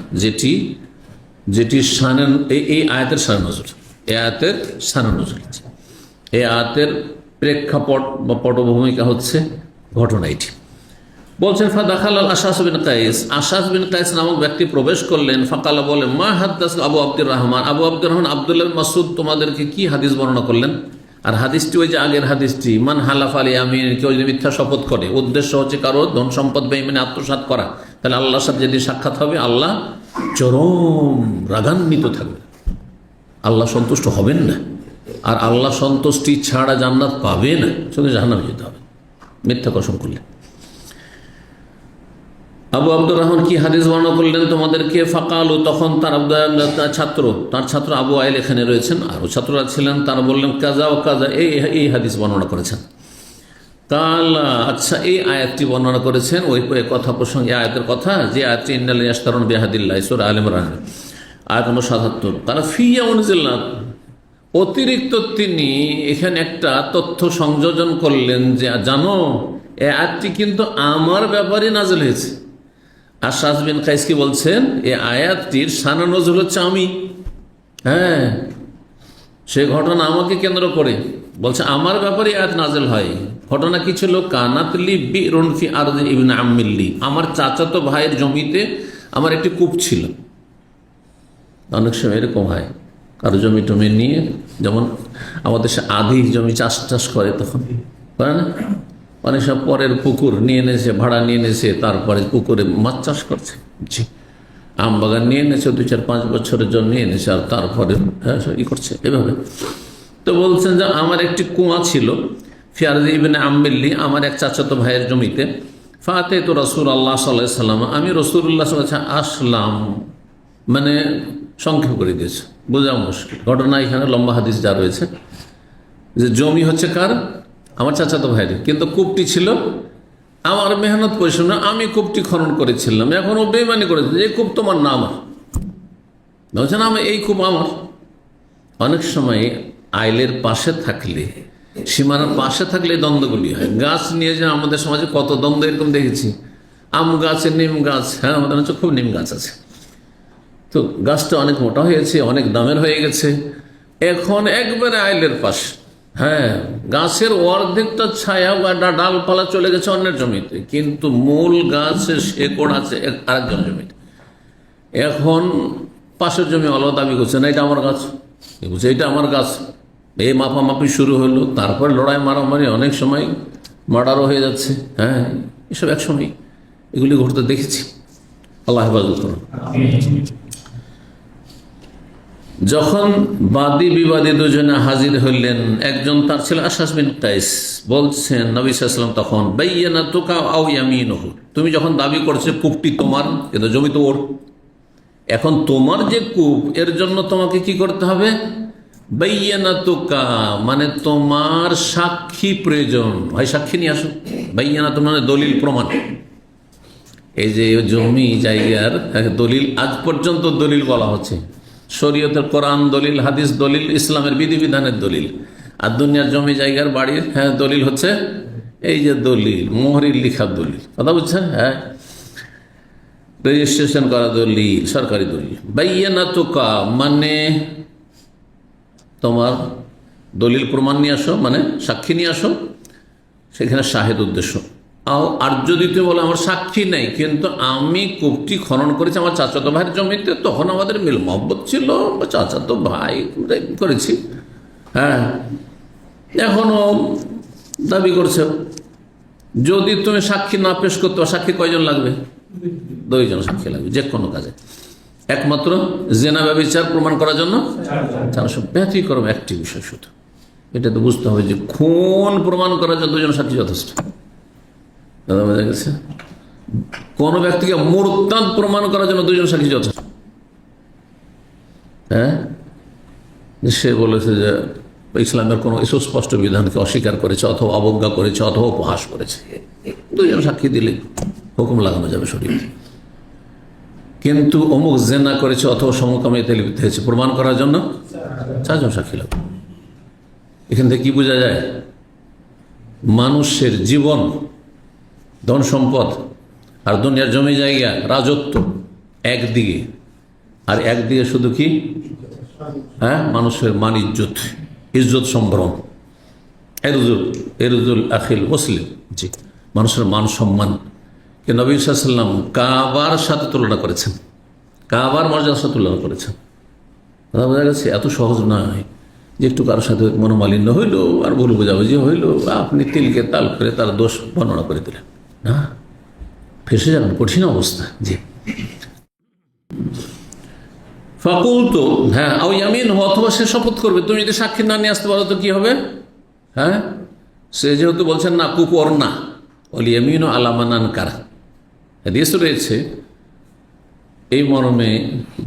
যেটি শানের এই আয়াতের শানে নজর, এই আয়াতের শানে নজর, এই আয়াতের প্রেক্ষাপট বা পটভূমিকা হচ্ছে ঘটনা এটি। বলছেন ফাদাখাল আল আশাস বিন কাইস, আশাস বিন কাইস নামক ব্যক্তি প্রবেশ করলেন। ফাকালা বলে, মা হাদ্দাস আবু আব্দুর রহমান, আবু আব্দুর রহমান আব্দুল্লাহ মাসউদ তোমাদেরকে কি হাদিস বর্ণনা করলেন? আর হাদিসটি ওই যে আগের হাদিসটি, মান হালাফ আল ইয়ামিন, কেউ যদি মিথ্যা শপথ করে, উদ্দেশ্য হচ্ছে কারো ধন সম্পদ বেঈমানি আত্মসাৎ করা, তাহলে আল্লাহর সাথে যদি সাক্ষাৎ হবে, আল্লাহ চরম রাগান্বিত থাকবে, আল্লাহ সন্তুষ্ট হবেন না, আর আল্লাহ সন্তুষ্টি ছাড়া জান্নাত পাবে না, শুধু জাহান্নামে যেতে হবে মিথ্যা কসম করলে। আবু আব্দুর রহমান কি হাদিস বর্ণনা করলেন তোমাদেরকে? ফাকালু, তখন তার ছাত্র আবু আইল এখানে রয়েছেন, আরও ছাত্ররা ছিলেন, তারা বললেন কাজা ও কাজা, এই হাদিস বর্ণনা করেছেন। কালা, আচ্ছা এই আয়াতটি বর্ণনা করেছেন ওই কথা প্রসঙ্গে, আয়াতের কথা যে আয়াতটি ইন্নাল ইয়াশতারুন বিআহাদিল্লাহ, সূরা আলে ইমরান আয়াত নম্বর ৭৭। কালা ফিয়া উনজিল্লাহ, অতিরিক্ত তিনি এখানে একটা তথ্য সংযোজন করলেন যে জানো এই আয়াতটি কিন্তু আমার ব্যাপারে নাযিল হয়েছে। আশআস বিন কাইস কি বলছেন, এই আয়াতটির শানে নজুল হচ্ছে আমি। হ্যাঁ, সে ঘটনা আমাকে কেন্দ্র করে বলছে আমার ব্যাপারে আয়াত নাযিল হয়। ঘটনা কি ছিল, কানাতলি বিরুন ফি আরদি ইবনে আম্মিল্লি, আমার চাচাতো ভাইয়ের জমিতে আমার একটি কূপ ছিল। অনেক সময় এরকম হয়, কারো জমি টমি নিয়ে, যেমন আমাদের সে আধি জমি চাষ টাস করে, তখন করে না, অনেক সব পরের পুকুর নিয়ে এনেছে, ভাড়া নিয়ে এনেছে, তারপরে পুকুরে মাছ চাষ করছে। জি, আম বাগান নিয়ে এনেছে 2-4-5 বছরের জন্য নিয়ে এনেছে, আর তারপরে ই করছে এভাবে। তো বলছেন যে আমার একটি কুয়া ছিল ফিয়ারদি ইবনে আম্মিল্লি, আমার এক চাচাতো ভাইয়ের জমিতে। ফাতে তো রাসূলুল্লাহ সাল্লাল্লাহু আলাইহি সাল্লাম, আমি রাসূলুল্লাহ সাল্লাল্লাহু আলাইহি ওয়াসাল্লাম আসলাম, মানে সংক্ষেপ করে দিয়েছে, বোঝা মুশকিল। ঘটনা এখানে লম্বা হাদিস যা রয়েছে, যে জমি হচ্ছে কার, আমার চাচাতো ভাইয়ের, কিন্তু কূপটি ছিল আমার মেহনত পরিশ্রম, আমি কূপটি খনন করেছিলাম। এখন ও বেইমানি করেছে, এই কূপ তোমার না আমার, বলছেন আমি এই কূপ আমার। অনেক সময় আইলের পাশে থাকলে, সীমানার পাশে থাকলে দ্বন্দ্বগুলি হয়। গাছ নিয়ে যে আমাদের সমাজে কত দ্বন্দ্ব এরকম দেখেছি, আম গাছ, নিম গাছ, হ্যাঁ আমাদের হচ্ছে খুব নিম গাছ আছে, তো গাছটা অনেক মোটা হয়েছে, অনেক দামের হয়ে গেছে, এখন একবারে আইলের পাশে, হ্যাঁ গাছের অর্ধেকটা ছায়া বা ডালপালা চলে গেছে অন্যের জমিতে, কিন্তু মূল গাছের শেকড় আছে আরেকজন জমিতে। এখন পাশের জমি আলাদা দাবি করছে, না এটা আমার গাছ, বলছে এটা আমার গাছ, এই মাপামাপি শুরু হলো, তারপরে লড়াই মারামারি, অনেক সময় মার্ডারও হয়ে যাচ্ছে। হ্যাঁ, এসব একসময় এগুলি ঘটতে দেখেছি, আল্লাহ হেফাজত করুন। যখন বাদী বিবাদী দুজনে হাজির হইলেন, একজন তার ছিল আশআস বিন কাইস, বলছেন নবী সাল্লাল্লাহু আলাইহি ওয়াসাল্লাম তখন, বাইয়ানাতুকা আও ইয়ামিনুহু, তুমি যখন দাবি করছো কূপটি তোমার, কিন্তু জমি তো ওর, এখন তোমার যে কূপ, এর জন্য তোমাকে কি করতে হবে, বাইয়ানাতুকা মানে তোমার সাক্ষী প্রয়োজন হয়, সাক্ষী নিয়ে আসো। বাইয়ানাতু মানে দলিল প্রমাণ। এই যে জমি জায়গার দলিল, আজ পর্যন্ত দলিল বলা হচ্ছে, শরীয়তের কোরআন দলিল, হাদিস দলিল, ইসলামের বিধিবিধানের দলিল। আর দুনিয়ার জমি জায়গার বাড়ির দলিল হচ্ছে এই যে দলিল, মোহরির লিখা দলিল, কথা বুঝছেন? হ্যাঁ, রেজিস্ট্রেশন করা দলিল, সরকারি দলিল। বাইয়ানাতুকা মানে তোমার দলিল প্রমাণ নিয়ে আসো, মানে সাক্ষী নিয়ে আসো, সেখানে শাহেদ উদ্দেশ্য। আর যদি তুমি বলো আমার সাক্ষী নেই, কিন্তু আমি কূপটি খনন করেছি আমার চাচাতো ভাইয়ের জমিতে, তখন আমাদের মিল মহব্বত ছিল, চাচাতো ভাই করেছি, হ্যাঁ এখনো দাবি করছে। যদি তুমি সাক্ষী না পেশ করতে, সাক্ষী কয়জন লাগবে? 2 জন সাক্ষী লাগবে যে কোনো কাজে, একমাত্র জেনা ব্যভিচার প্রমাণ করার জন্য 400, ব্যতিক্রম একটি বিষয় শুধু, এটা তো বুঝতে হবে যে খুন প্রমাণ করার জন্য 2 জন সাক্ষী যথেষ্ট। দাদা বোঝা গেছে? কোন ব্যক্তিকে মুরতাদ প্রমাণ করার জন্য 2 জন সাক্ষী যথেষ্ট। হ্যাঁ, সে বলেছে যে ইসলামের কোনো সুস্পষ্ট বিধানকে অস্বীকার করেছে, অথবা অবজ্ঞা করেছে, অথবা উপহাস করেছে, 2 জন সাক্ষী দিলে হুকুম লাগানো যাবে শরীয়তে। কিন্তু অমুক জেনা করেছে অথবা সমকামিতায় লিপ্ত হয়েছে প্রমাণ করার জন্য 4 জন সাক্ষী লাগবে। এখান থেকে কি বোঝা যায়? মানুষের জীবন, ধন সম্পদ আর দুনিয়ার জমি জায়গা, রাজত্ব একদিকে, আর একদিকে শুধু কি, হ্যাঁ মানুষের মান ইজ্জত, ইজ্জত সম্ভ্রম, এরজুল আখিল মুসলিম, জি মানুষের মান সম্মান। কে নবী সাল্লাল্লাহু আলাইহি ওয়াসাল্লাম কাবার সাথে তুলনা করেছেন, কাবার মর্যাদার সাথে তুলনা করেছেন। বোঝা গেছে? এত সহজ নয় যে একটু কারোর সাথে মনোমালিন্য হইল আর ভুল বোঝাবুঝি হইল, আপনি তিলকে তাল করে তার দোষ বর্ণনা করে দিলেন, না ফেসে যাবেন, কঠিন অবস্থা। জি ফাকুলতু, হ্যাঁ আও ইয়ামিন, অথবা সে শপথ করবে। তুমি যদি সাক্ষী না নিয়ে আসতে পারো তো কি হবে? হ্যাঁ, সে যেহেতু বলছেন না কূপ ওর না, ওল ইয়ামিনু আলা মান আনকারা, হাদিস রয়েছে এই মর্মে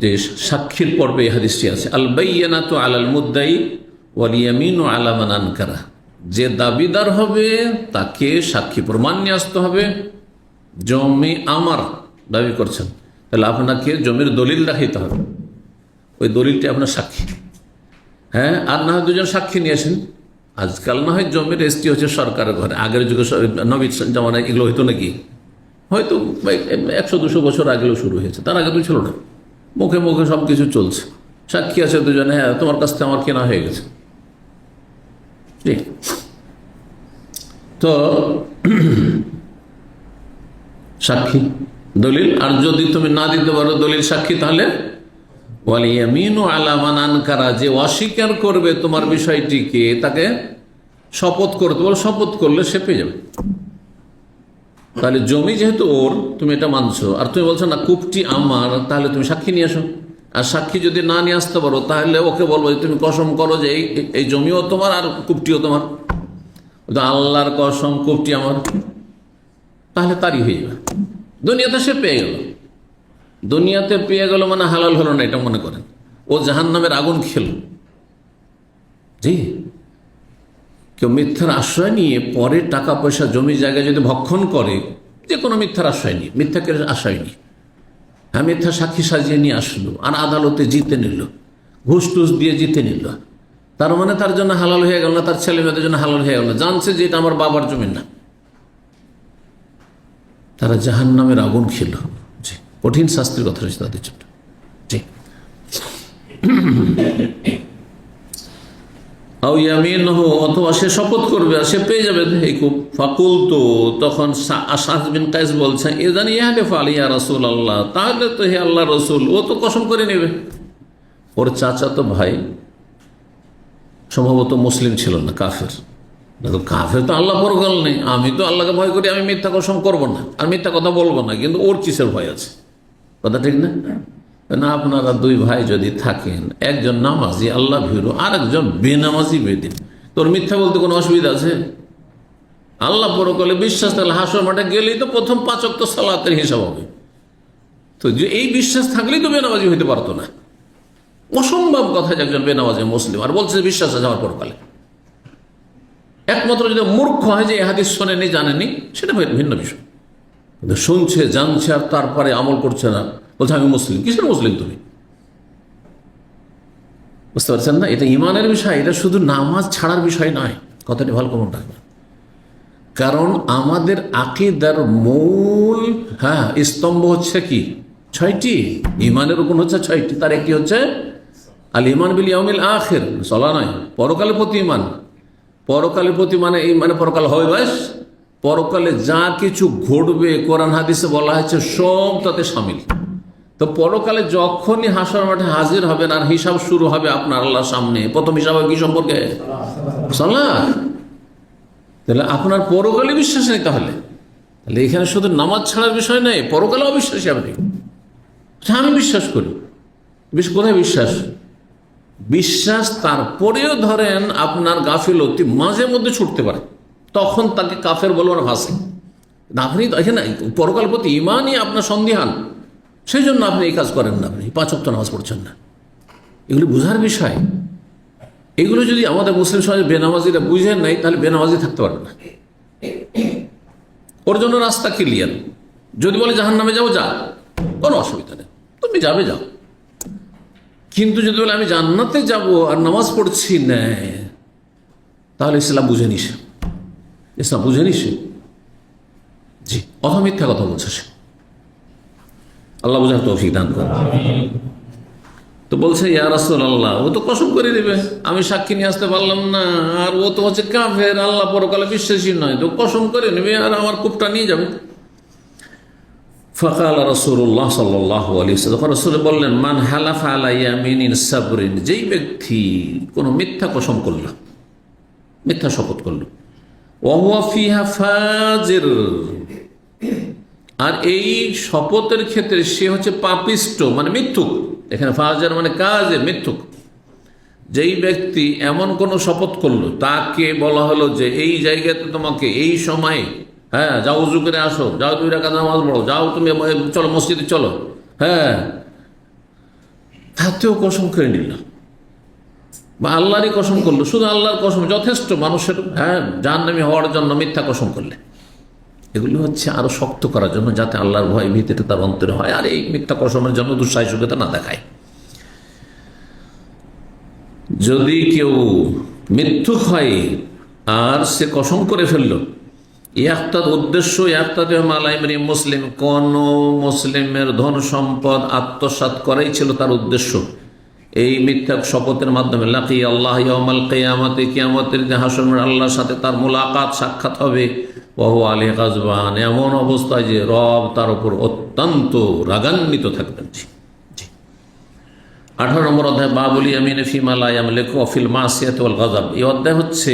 যে সাক্ষীর পর্বে এই হাদিসটি আছে, আল বাইয়ানাতু আলাল মুদ্দাই ওয়াল ইয়ামিনু আলা মান আনকারা। যে দাবিদার হবে তাকে সাক্ষী প্রমাণ নিয়ে আসতে হবে। জমি আমার দাবি করছেন, তাহলে আপনাকে জমির দলিল দেখাইতে হবে, ওই দলিলটি আপনার সাক্ষী। হ্যাঁ, আর না হয় দুজন সাক্ষী নিয়ে আসেন। আজকাল না হয় জমির রেজিস্ট্রি হচ্ছে সরকারের ঘরে, আগের যুগে নবী জামানায় এগুলো হইতো নাকি? হয়তো 100-200 বছর আগেও শুরু হয়েছে, তার আগে তো ছিল না। মুখে মুখে সব কিছু চলছে, সাক্ষী আছে দুজনে, হ্যাঁ তোমার কাছ থেকে আমার কেনা হয়ে গেছে। ঠিক তো সাক্ষী দলিল, আর যদি তুমি না দিতে পারো দলিল সাক্ষী, তাহলে ওয়াল ইয়ামিনু আলা মান আনকারা, যে অস্বীকার করবে তোমার বিষয়টিকে তাকে শপথ করতে বল, শপথ করলে সে পেয়ে যাবে। তাহলে জমি যেহেতু ওর, তুমি এটা মানছো, আর তুমি বলছো না কূপটি আমার, তাহলে তুমি সাক্ষী নিয়ে আসো। আর সাক্ষী যদি না নিয়ে আসতে পারো, তাহলে ওকে বলবো যে তুমি কসম করো যে এই জমিও তোমার আর কূপটিও তোমার। আল্লাহর কসম কূপটি আমার, তাহলে তারই হয়ে যাবে। দুনিয়াতে সে পেয়ে গেল, দুনিয়াতে পেয়ে গেল মানে হালাল হলো না, এটা মনে করেন। ও জাহান্নামের আগুন খেল। জি, কেউ মিথ্যার আশ্রয় নিয়ে পরে টাকা পয়সা জমি জায়গায় যদি ভক্ষণ করে, যে কোনো মিথ্যার আশ্রয় নিয়ে, মিথ্যাকে আশ্রয় নিয়ে, হ্যাঁ মিথ্যা সাক্ষী সাজিয়ে নিয়ে আসলো আর আদালতে জিতে নিল, ঘুষ টুস দিয়ে জিতে নিল, তার মানে তার জন্য হালাল হয়ে গেল না, তার ছেলে মেয়েদের জন্য হালাল হয়ে গেল না। জানছে যে এটা আমার বাবার জমি না, তারা জাহান্নামের আগুন খেল। জি, কঠিন শাস্তির কথা রয়েছে তাদের জন্য। জি, অথবা সে শপথ করবে আর সে পেয়ে যাবে এই কূপ। ফাকুল তো তখন সাদ বিন কায়েস বলছে, এদান ইয়াহলিফু আলাইয়া রাসূলুল্লাহ, তাহলে তো হে আল্লাহ রসুল, ও তো কসম করে নেবে। ওর চাচাতো ভাই সম্ভবত মুসলিম ছিল না, কাফের। কাফের তো আল্লাহ পরকাল নেই, আমি তো আল্লাহকে ভয় করি, আমি মিথ্যা কসম করবো না আর মিথ্যা কথা বলবো না, কিন্তু ওর কিসের ভয় আছে? কথা ঠিক না? না, আপনারা দুই ভাই যদি থাকেন, একজন নামাজি আল্লাহ ভীরু আর একজন বেনামাজি বেদিন, তোর মিথ্যা বলতে কোনো অসুবিধা আছে? আল্লাহ পরকালে বিশ্বাস থাকলে হাসর মাঠে গেলেই তো প্রথম 5 ওয়াক্ত সালাতের হিসাব হবে। তো যে এই বিশ্বাস থাকলেই তো বেনামাজি হইতে পারতো না। অসম্ভব কথা যে একজন বেনামাজি মুসলিম আর বলছে বিশ্বাস আছে আমার পরকালে। একমাত্র যদি মূর্খ হয় যে এই হাদিস শোনেনি, জানেনি, সেটা ভিন্ন বিষয়। কিন্তু শুনছে, জানছে আর তারপরে আমল করছে না, বলছে আমি মুসলিম। কিসের মুসলিম তুমি? বুঝতে পারছেন না? এটা ইমানের বিষয়, এটা শুধু নামাজ ছাড়ার বিষয় নয়। কথাটি ভালো করে মনে রাখবেন। কারণ আমাদের আকীদার মূল স্তম্ভ হচ্ছে কি? 6টি। ইমানের রকম হচ্ছে 6টি। তার একটি হচ্ছে আল ইমান বিল ইয়াউমিল আখির, চলা নয়, পরকালের প্রতি ইমান। পরকালের প্রতি মানে এই মানে পরকাল হবে, ব্যাস। পরকালে যা কিছু ঘটবে কোরআন হাদিসে বলা হয়েছে সব তাতে শামিল। তো পরকালে যখনই হাসর মাঠে হাজির হবেন আর হিসাব শুরু হবে আপনার আল্লাহর সামনে, প্রথম হিসাব হবে কি সম্পর্কে? সালাত। তাহলে আপনার পরকালে বিশ্বাস নেই, তাহলে এখানে শুধু নামাজ ছাড়ার বিষয় নেই, পরকালে অবিশ্বাসী আপনি। আমি বিশ্বাস করি, কোথায় বিশ্বাস? বিশ্বাস তারপরেও ধরেন আপনার গাফিলতি মাঝে মধ্যে ছুটতে পারে, তখন তাকে কাফের বলবো না, ভাসে। আপনি এখানে পরকাল প্রতি ইমানই আপনার সন্দিহান, সেই জন্য আপনি এই কাজ করেন না, আপনি 5 ওয়াক্ত নামাজ পড়ছেন না। এগুলি বুঝার বিষয়। এগুলো যদি আমাদের মুসলিম সমাজে বেনামাজিরা বুঝেন নাই, তাহলে বেনামাজি থাকতে পারবে না। ওর জন্য রাস্তা ক্লিয়ার। যদি বলে জাহান্নামে যাও, যা, কোনো অসুবিধা নেই, তুমি যাবে, যাও। কিন্তু যদি বলে আমি জান্নাতে যাব আর নামাজ পড়ছি না, তাহলে ইসলাম বুঝে নিস, ইসলাম বুঝে নিস। জি, অথবা মিথ্যা কথা বলছে সে। আল্লাহ বুঝার তৌফিক দান করেন। তো বলছে ইয়া রাসূলুল্লাহ, ও তো কসম করে দেবে, আমি সাক্ষী নিয়ে আসতে পারলাম না, আর ও তো হচ্ছে কাফের, আল্লাহ পরকালে বিশ্বাসী নয়, তো কসম করে নেবে আর আমার কূপটা নিয়ে যাবে। ফাকাল রাসূলুল্লাহ সাল্লাল্লাহু আলাইহি ওয়াসাল্লাম, রাসূল বললেন, মান হালাফা আলা ইয়ামিনিন সাবরিন, যেই ব্যক্তি কোনো মিথ্যা কসম করল, মিথ্যা শপথ করল, ওয়া হুয়া ফিহা ফাজির, আর এই শপথের ক্ষেত্রে সে হচ্ছে পাপিষ্ট, মানে মিথ্যুক। এখানে ফাজির মানে কাজে মিথ্যুক। যেই ব্যক্তি এমন কোনো শপথ করলো, তাকে বলা হলো যে এই জায়গাতে তোমাকে এই সময়ে, যাও উজু করে আসো, যাও 2 রাকাত নামাজ পড়ো, যাও তুমি চলো মসজিদে চলো, তাতেও কসম করে নিল, বা আল্লাহরই কসম করলো, শুধু আল্লাহর কসম যথেষ্ট মানুষের জাহান্নামী হওয়ার জন্য মিথ্যা কসম করলে। এগুলো হচ্ছে আরো শক্ত করার জন্য, যাতে আল্লাহর ভয় ভীতিতে তার অন্তরে হয়, আর এই মিথ্যা কসমের জন্য দুঃসাহসিকতা না দেখায়। যদি কেউ মিথ্যুক হয় আর সে কসম করে ফেললো, ইয়াক্তাদ উদ্দেশ্য ইয়াক্তাদে মালাইমরি মুসলিম, কোন মুসলিমের ধন সম্পদ আত্মসাৎ করাই ছিল তার উদ্দেশ্য এই মিথ্যা শপথের মাধ্যমে। লাকি আল্লাহ ইয়াউমাল কিয়ামতে, কিয়ামতের যে হাসরের আল্লাহর সাথে তার মুলাকাত সাক্ষাৎ হবে। ওহু আলী গাজবান, এমন অবস্থায় যে রব তার উপর অত্যন্ত রাগান্বিত থাকবেন। 18 নম্বর অধ্যায় বাবুল ইয়ামিন ফিমা লা ইয়ামলিকু ফিল মাসিয়াতি ওয়াল গাযাব। এই অধ্যায় হচ্ছে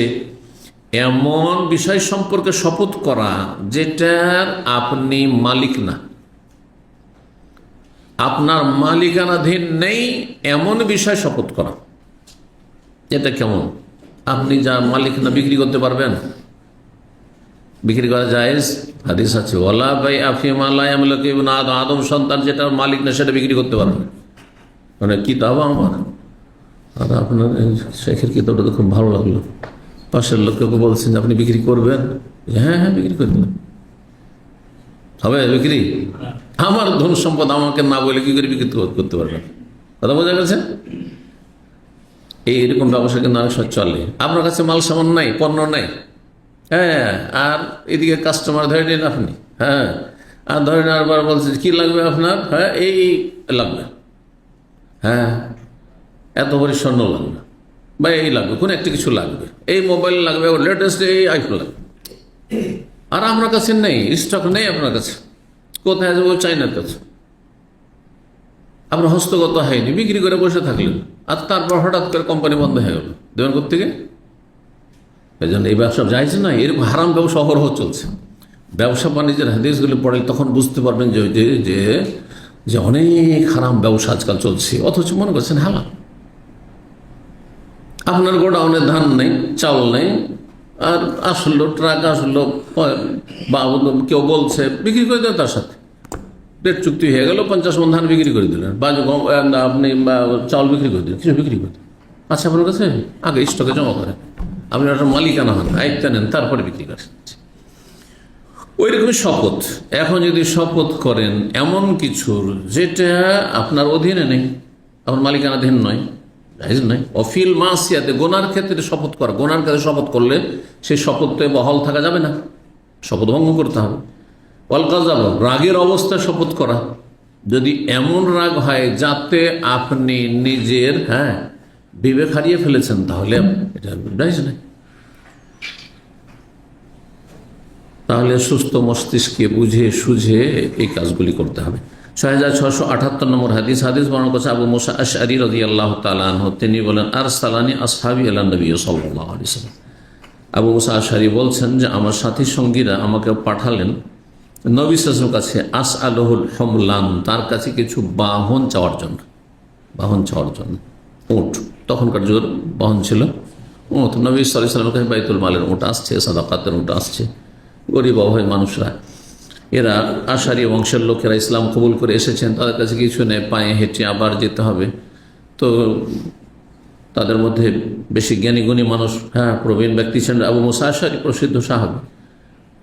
এমন বিষয় সম্পর্কে শপথ করা যেটার আপনি মালিক না, আপনার মালিকানাধীন নেই, এমন বিষয় শপথ করা। এটা কেমন? আপনি যা মালিক না বিক্রি করতে পারবেন? বিক্রি করা জায়েজ? হাদিস আছে, ওয়ালা বাই আফিমা লা ইয়ামলিকু ইবনু আদম, আদম সন্তান যেটা মালিক না সেটা বিক্রি করতে পারবেন। মানে কিতাব আমার, আর আপনার শেখের কিতাবটা তো খুব ভালো লাগলো, পাশের লোককে বলছেন যে আপনি বিক্রি করবেন? হ্যাঁ হ্যাঁ বিক্রি করে দেবেন। হবে বিক্রি? আমার ধন সম্পদ আমাকে না বলে কি করে বিক্রি করতে পারবেন? কথা বোঝা গেছে? এইরকম ব্যবসা কিন্তু অনেক সময় চলে। আপনার কাছে মাল সামান নাই, পণ্য নাই, হ্যাঁ, আর এদিকে কাস্টমার ধরে নিন আপনি, হ্যাঁ, আর ধরে নেওয়ার পর বলছে কি লাগবে আপনার? হ্যাঁ এই লাগবে, হ্যাঁ এত ভরি স্বর্ণ লাগবে, বা এই লাগবে, কোন একটা কিছু লাগবে, এই মোবাইল লাগবে, লেটেস্ট এই আইফোন লাগবে, আর আপনার কাছে নেই, স্টক নেই আপনার কাছে, কোথায় যাবো? চাইনার কাছে। আপনার হস্তগত হয়নি, বিক্রি করে বসে থাকলেন, আর তারপর হঠাৎ করে কোম্পানি বন্ধ হয়ে গেল, দেবেন কোথেকে? এই জন্য এই ব্যবসা যাইছে না, এরকম হারাম ব্যবসা অহরহ চলছে। ব্যবসা বাণিজ্যের হাদিসগুলি পড়ে তখন বুঝতে পারবেন যে যে যে অনেক হারাম ব্যবসা আজকাল চলছে, অথচ মনে করছেন হালাল। আপনার গোডাউনে ধান নেই, চাউল নেই, আর আসলো ট্রাক আসলো, বা কেউ বলছে বিক্রি করে দেন, তার সাথে রেট চুক্তি হয়ে গেল, 50 মণ ধান বিক্রি করে দিলেন, বা আপনি চাউল বিক্রি করে দিলেন, কিছু বিক্রি করে দিলেন। আচ্ছা আপনার কাছে আগে স্টকে জমা করেন, আপনি একটা মালিকানা হন, আয়ত্তা নেন, তারপরে বিক্রি করেন। ওই রকমই শপথ। এখন যদি শপথ করেন এমন কিছুর যেটা আপনার অধীনে নেই, আপনার মালিকানাধীন নয়, জায়েজ নয়। অফিল মাসিয়াতে, গোনার ক্ষেত্রে শপথ করা, গোনার ক্ষেত্রে শপথ করলে সেই শপথে বহাল থাকা যাবে না, শপথ ভঙ্গ করতে হবে। ওয়াল গাযাব, রাগের অবস্থায় শপথ করা, যদি এমন রাগ হয় যাতে আপনি নিজের বিবেক হারিয়ে ফেলেছেন, তাহলে এটা জায়েজ নয়। তাহলে সুস্থ মস্তিষ্কে বুঝে সুঝে এই কাজগুলি করতে হবে। 6678 নম্বর হাদিস বর্ণনা করছে আবু মুসা আশআরী রাদিয়াল্লাহু তাআলা আনহু, তিনি বলেন আরসালানি আসহাবী ইলা নবী সাল্লাল্লাহু আলাইহি ওয়াসাল্লাম। আবু মুসা আশআরী বলছেন যে আমার সাথী সঙ্গীরা আমাকে পাঠালেন নবী সাল্লাল্লাহু আলাইহি ওয়াসাল্লামের কাছে, আসআলুহুল হুমলান, তার কাছে কিছু বাহন চাওয়ার জন্য। বাহন চাওয়ার জন্য উট, তখনকার যুগের বাহন ছিল উট। নবী সাল্লাল্লাহু আলাইহি ওয়াসাল্লামের কাছে বাইতুল মালের উট আসছে, সাদাকাতের উট আসছে, গরিব অভাবী মানুষরা, এরা আশারি বংশের লোকেরা ইসলাম কবুল করে এসেছেন, তাদের কাছে কিছু নেই, পায়ে হেঁটে আবার যেতে হবে। তো তাদের মধ্যে বেশি জ্ঞানী গুণী মানুষ, প্রবীণ ব্যক্তি ছিলেন আবু মুসা আশআরী, প্রসিদ্ধ সাহাবী।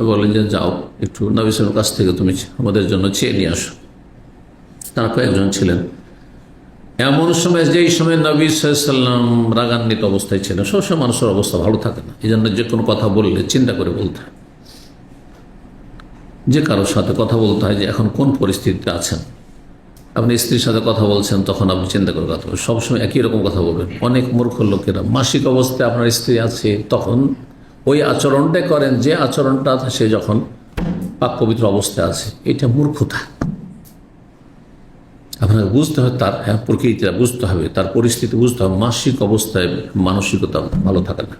বললেন যে যাও একটু নবী সাল্লাল্লাহু আলাইহি ওয়াসাল্লামের কাছ থেকে তুমি আমাদের জন্য চেয়ে নিয়ে আসো। তারা কয়েকজন ছিলেন। এমন সময়, যেই সময় নবী সাল্লাল্লাহু আলাইহি ওয়াসাল্লাম রাগান্বিত অবস্থায় ছিলেন, সবসময় মানুষের অবস্থা ভালো থাকে না, এই জন্য যে কোনো কথা বললে চিন্তা করে বলতে হয়। যে কারোর সাথে কথা বলতে হয় যে এখন কোন পরিস্থিতিতে আছেন। আপনি স্ত্রীর সাথে কথা বলছেন, তখন আপনি চিন্তা করে কথা বলবেন, সবসময় একই রকম কথা বলবেন। অনেক মূর্খ লোকেরা মাসিক অবস্থায় আপনার স্ত্রী আছে, তখন ওই আচরণটা করেন যে আচরণটা সে যখন পাক পবিত্র অবস্থায় আছে। এটা মূর্খতা। আপনাকে বুঝতে হবে তার প্রকৃতিটা বুঝতে হবে, তার পরিস্থিতি বুঝতে হবে। মাসিক অবস্থায় মানসিকতা ভালো থাকে না।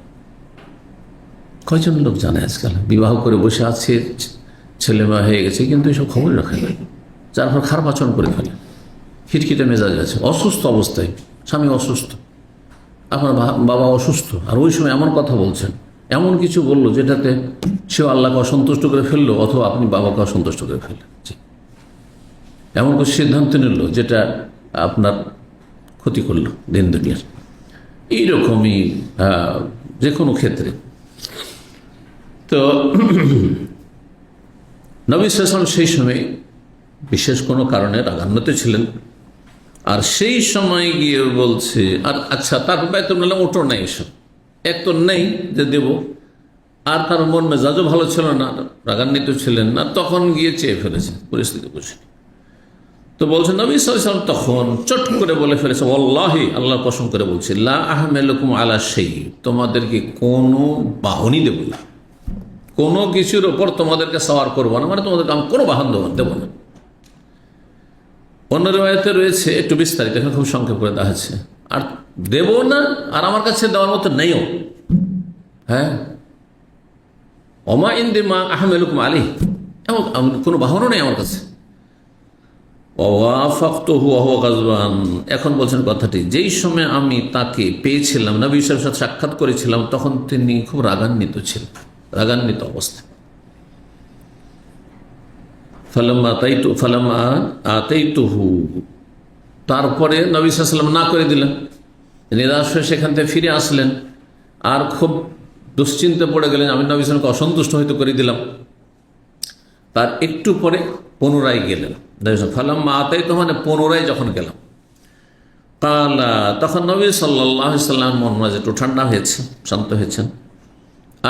কয়জন লোক জানে আজকাল বিবাহ করে বসে আছে, ছেলে মেয়ে হয়ে গেছে, কিন্তু এইসব খবরই রাখে না, যার ফলে খারাপ আচরণ করে ফেলে, খিটখিটে মেজাজ আছে, অসুস্থ অবস্থায়, স্বামী অসুস্থ, আপনার বাবা অসুস্থ, আর ওই সময় এমন কথা বলছেন, এমন কিছু বললো যেটাতে সেও আল্লাহকে অসন্তুষ্ট করে ফেললো, অথবা আপনি বাবাকে অসন্তুষ্ট করে ফেললেন। এমন কিছু সিদ্ধান্ত নিল যেটা আপনার ক্ষতি করলো দিন দুনিয়ার। এইরকমই যে কোনো ক্ষেত্রে। তো নবী সাল্লাল্লাহু আলাইহি ওয়াসাল্লাম সেই সময় বিশেষ কোনো কারণে রাগান্বিত ছিলেন। আর সেই সময় গিয়ে বলছে, আর আচ্ছা তারপর বাইতুল ওঠো নাই, এসব এক তো নেই যে দেব, আর তার মন মেজাজও ভালো ছিল না, রাগান্বিত ছিলেন না, তখন গিয়ে চেয়ে ফেলেছে, পরিস্থিতি বুঝে। তো বলছে নবী সাল্লাল্লাহু আলাইহি ওয়াসাল্লাম তখন চট করে বলে ফেলেছে, ওয়াল্লাহি, আল্লাহর কসম করে বলছি, লা আহমেলুকুম আলা শাই, তোমাদেরকে কোনো বাহনই দেব না, কোনো কিছুর ওপর তোমাদেরকে সওয়ার করবো না, মানে তোমাদেরকে আমি কোনো বাহন দেবো না। অন্য রিওয়ায়াতে রয়েছে একটু বিস্তারিত, এখানে খুব সংক্ষেপ করে দেওয়া হচ্ছে, আর দেব না, আর আমার কাছে দেওয়ার মতো নেইও। হ্যাঁ, ওমা ইনদি মা আহমেলুকুম আলী, এমন কোনো বাহনও নেই আমার কাছে। এখন বলছেন কথাটি, যেই সময় আমি তাকে পেয়েছিলাম, নবী সাহেবের সাথে সাক্ষাৎ করেছিলাম, তখন তিনি খুব রাগান্বিত ছিলেন, রাগান্বিত অবস্থা। তারপরে নবী সাল্লাল্লাহু আলাইহি ওয়াসাল্লাম না করে দিলেন, নিরাশ হয়ে সেখান থেকে ফিরে আসলেন, আর খুব দুশ্চিন্তে পড়ে গেলেন, আমি নবী সাল্লাল্লাহু আলাইহি ওয়াসাল্লামকে অসন্তুষ্ট হয়তো করে দিলাম। তার একটু পরে পুনরায় গেলেন, ফালাম্মা আতাইতু মানে পুনরায় যখন গেলাম, কালা, তখন নবী সাল্লাল্লাহু আলাইহি ওয়াসাল্লাম মন মাঝে একটু ঠান্ডা হয়েছে, শান্ত হয়েছেন।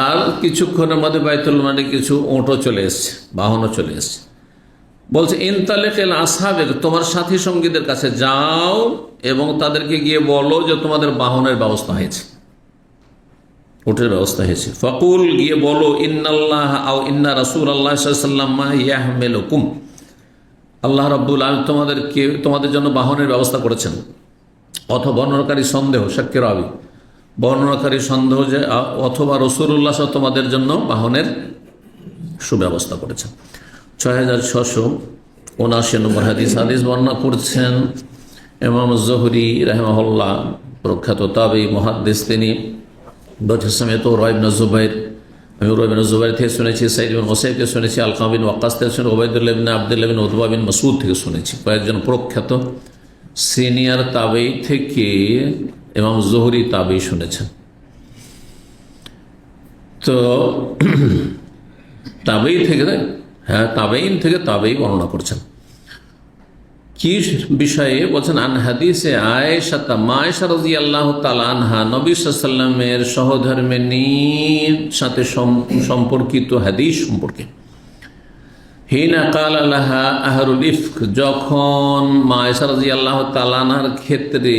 আর কিছুক্ষণের মধ্যে বাইতুল মালে কিছু ওঁটও চলে এসছে, বাহনও চলে এসছে। বলছে ইনতালিকিল আসহাবের, তোমার সাথী সঙ্গীদের কাছে যাও এবং তাদেরকে গিয়ে বলো যে তোমাদের বাহনের ব্যবস্থা হয়েছে, উটের ব্যবস্থা হয়েছে। ফাকুল, গিয়ে বলো, ইন্নাল্লাহ আও ইন্না রাসূলুল্লাহ সাল্লাল্লাহু আলাইহি ওয়াসাল্লাম মা ইয়াহমিলুকুম, আল্লাহ রাব্বুল আলামিন তোমাদের জন্য বাহনের ব্যবস্থা করেছেন। অথবা বর্ণনাকারী সন্দেহ, সাক্ষী রাবি, বর্ণনাকারী সন্দেহ যে অথবা রাসূলুল্লাহ তোমাদের জন্য বাহনের সুব্যবস্থা করেছেন। 6679 নম্বর হাদিস বর্ণনা করছেন ইমাম জোহরি রাহিমাহুল্লাহ, প্রখ্যাত তাবেঈ মুহাদ্দিস। তিনি বলছেন, সামিআতু উরওয়া ইবনে জুবাইর, আমি উরওয়া ইবনে জুবাইর থেকে শুনেছি, সাঈদ বিন মুসাইয়্যিব থেকে শুনেছি, আলকামা বিন ওয়াক্কাস থেকে শুনেছি, উবাইদুল্লাহ ইবনে আব্দুল্লাহ বিন উতবা বিন মাসউদ থেকে শুনেছি। কয়েকজন প্রখ্যাত সিনিয়র তাবেঈ থেকে ইমাম জোহরি তাবেঈ শুনেছেন। তো তাবেঈ থেকে, হ্যাঁ, তাবেঈন থেকে তাবেঈ বর্ণনা করছেন। কি বিষয়ে বলছেন, আন হাদিসে আয়েশা, মা আয়েশা রাদিয়াল্লাহু তাআলা আনহা, নবী সাল্লাল্লাহু আলাইহি ওয়াসাল্লামের সহধর্মিনীর সাথে সম্পর্কিত হাদিস সম্পর্কে। হিনা কালা লাহা আহলুল ইফক, যখন মা আয়েশা রাদিয়াল্লাহু তাআলা আনহার ক্ষেত্রে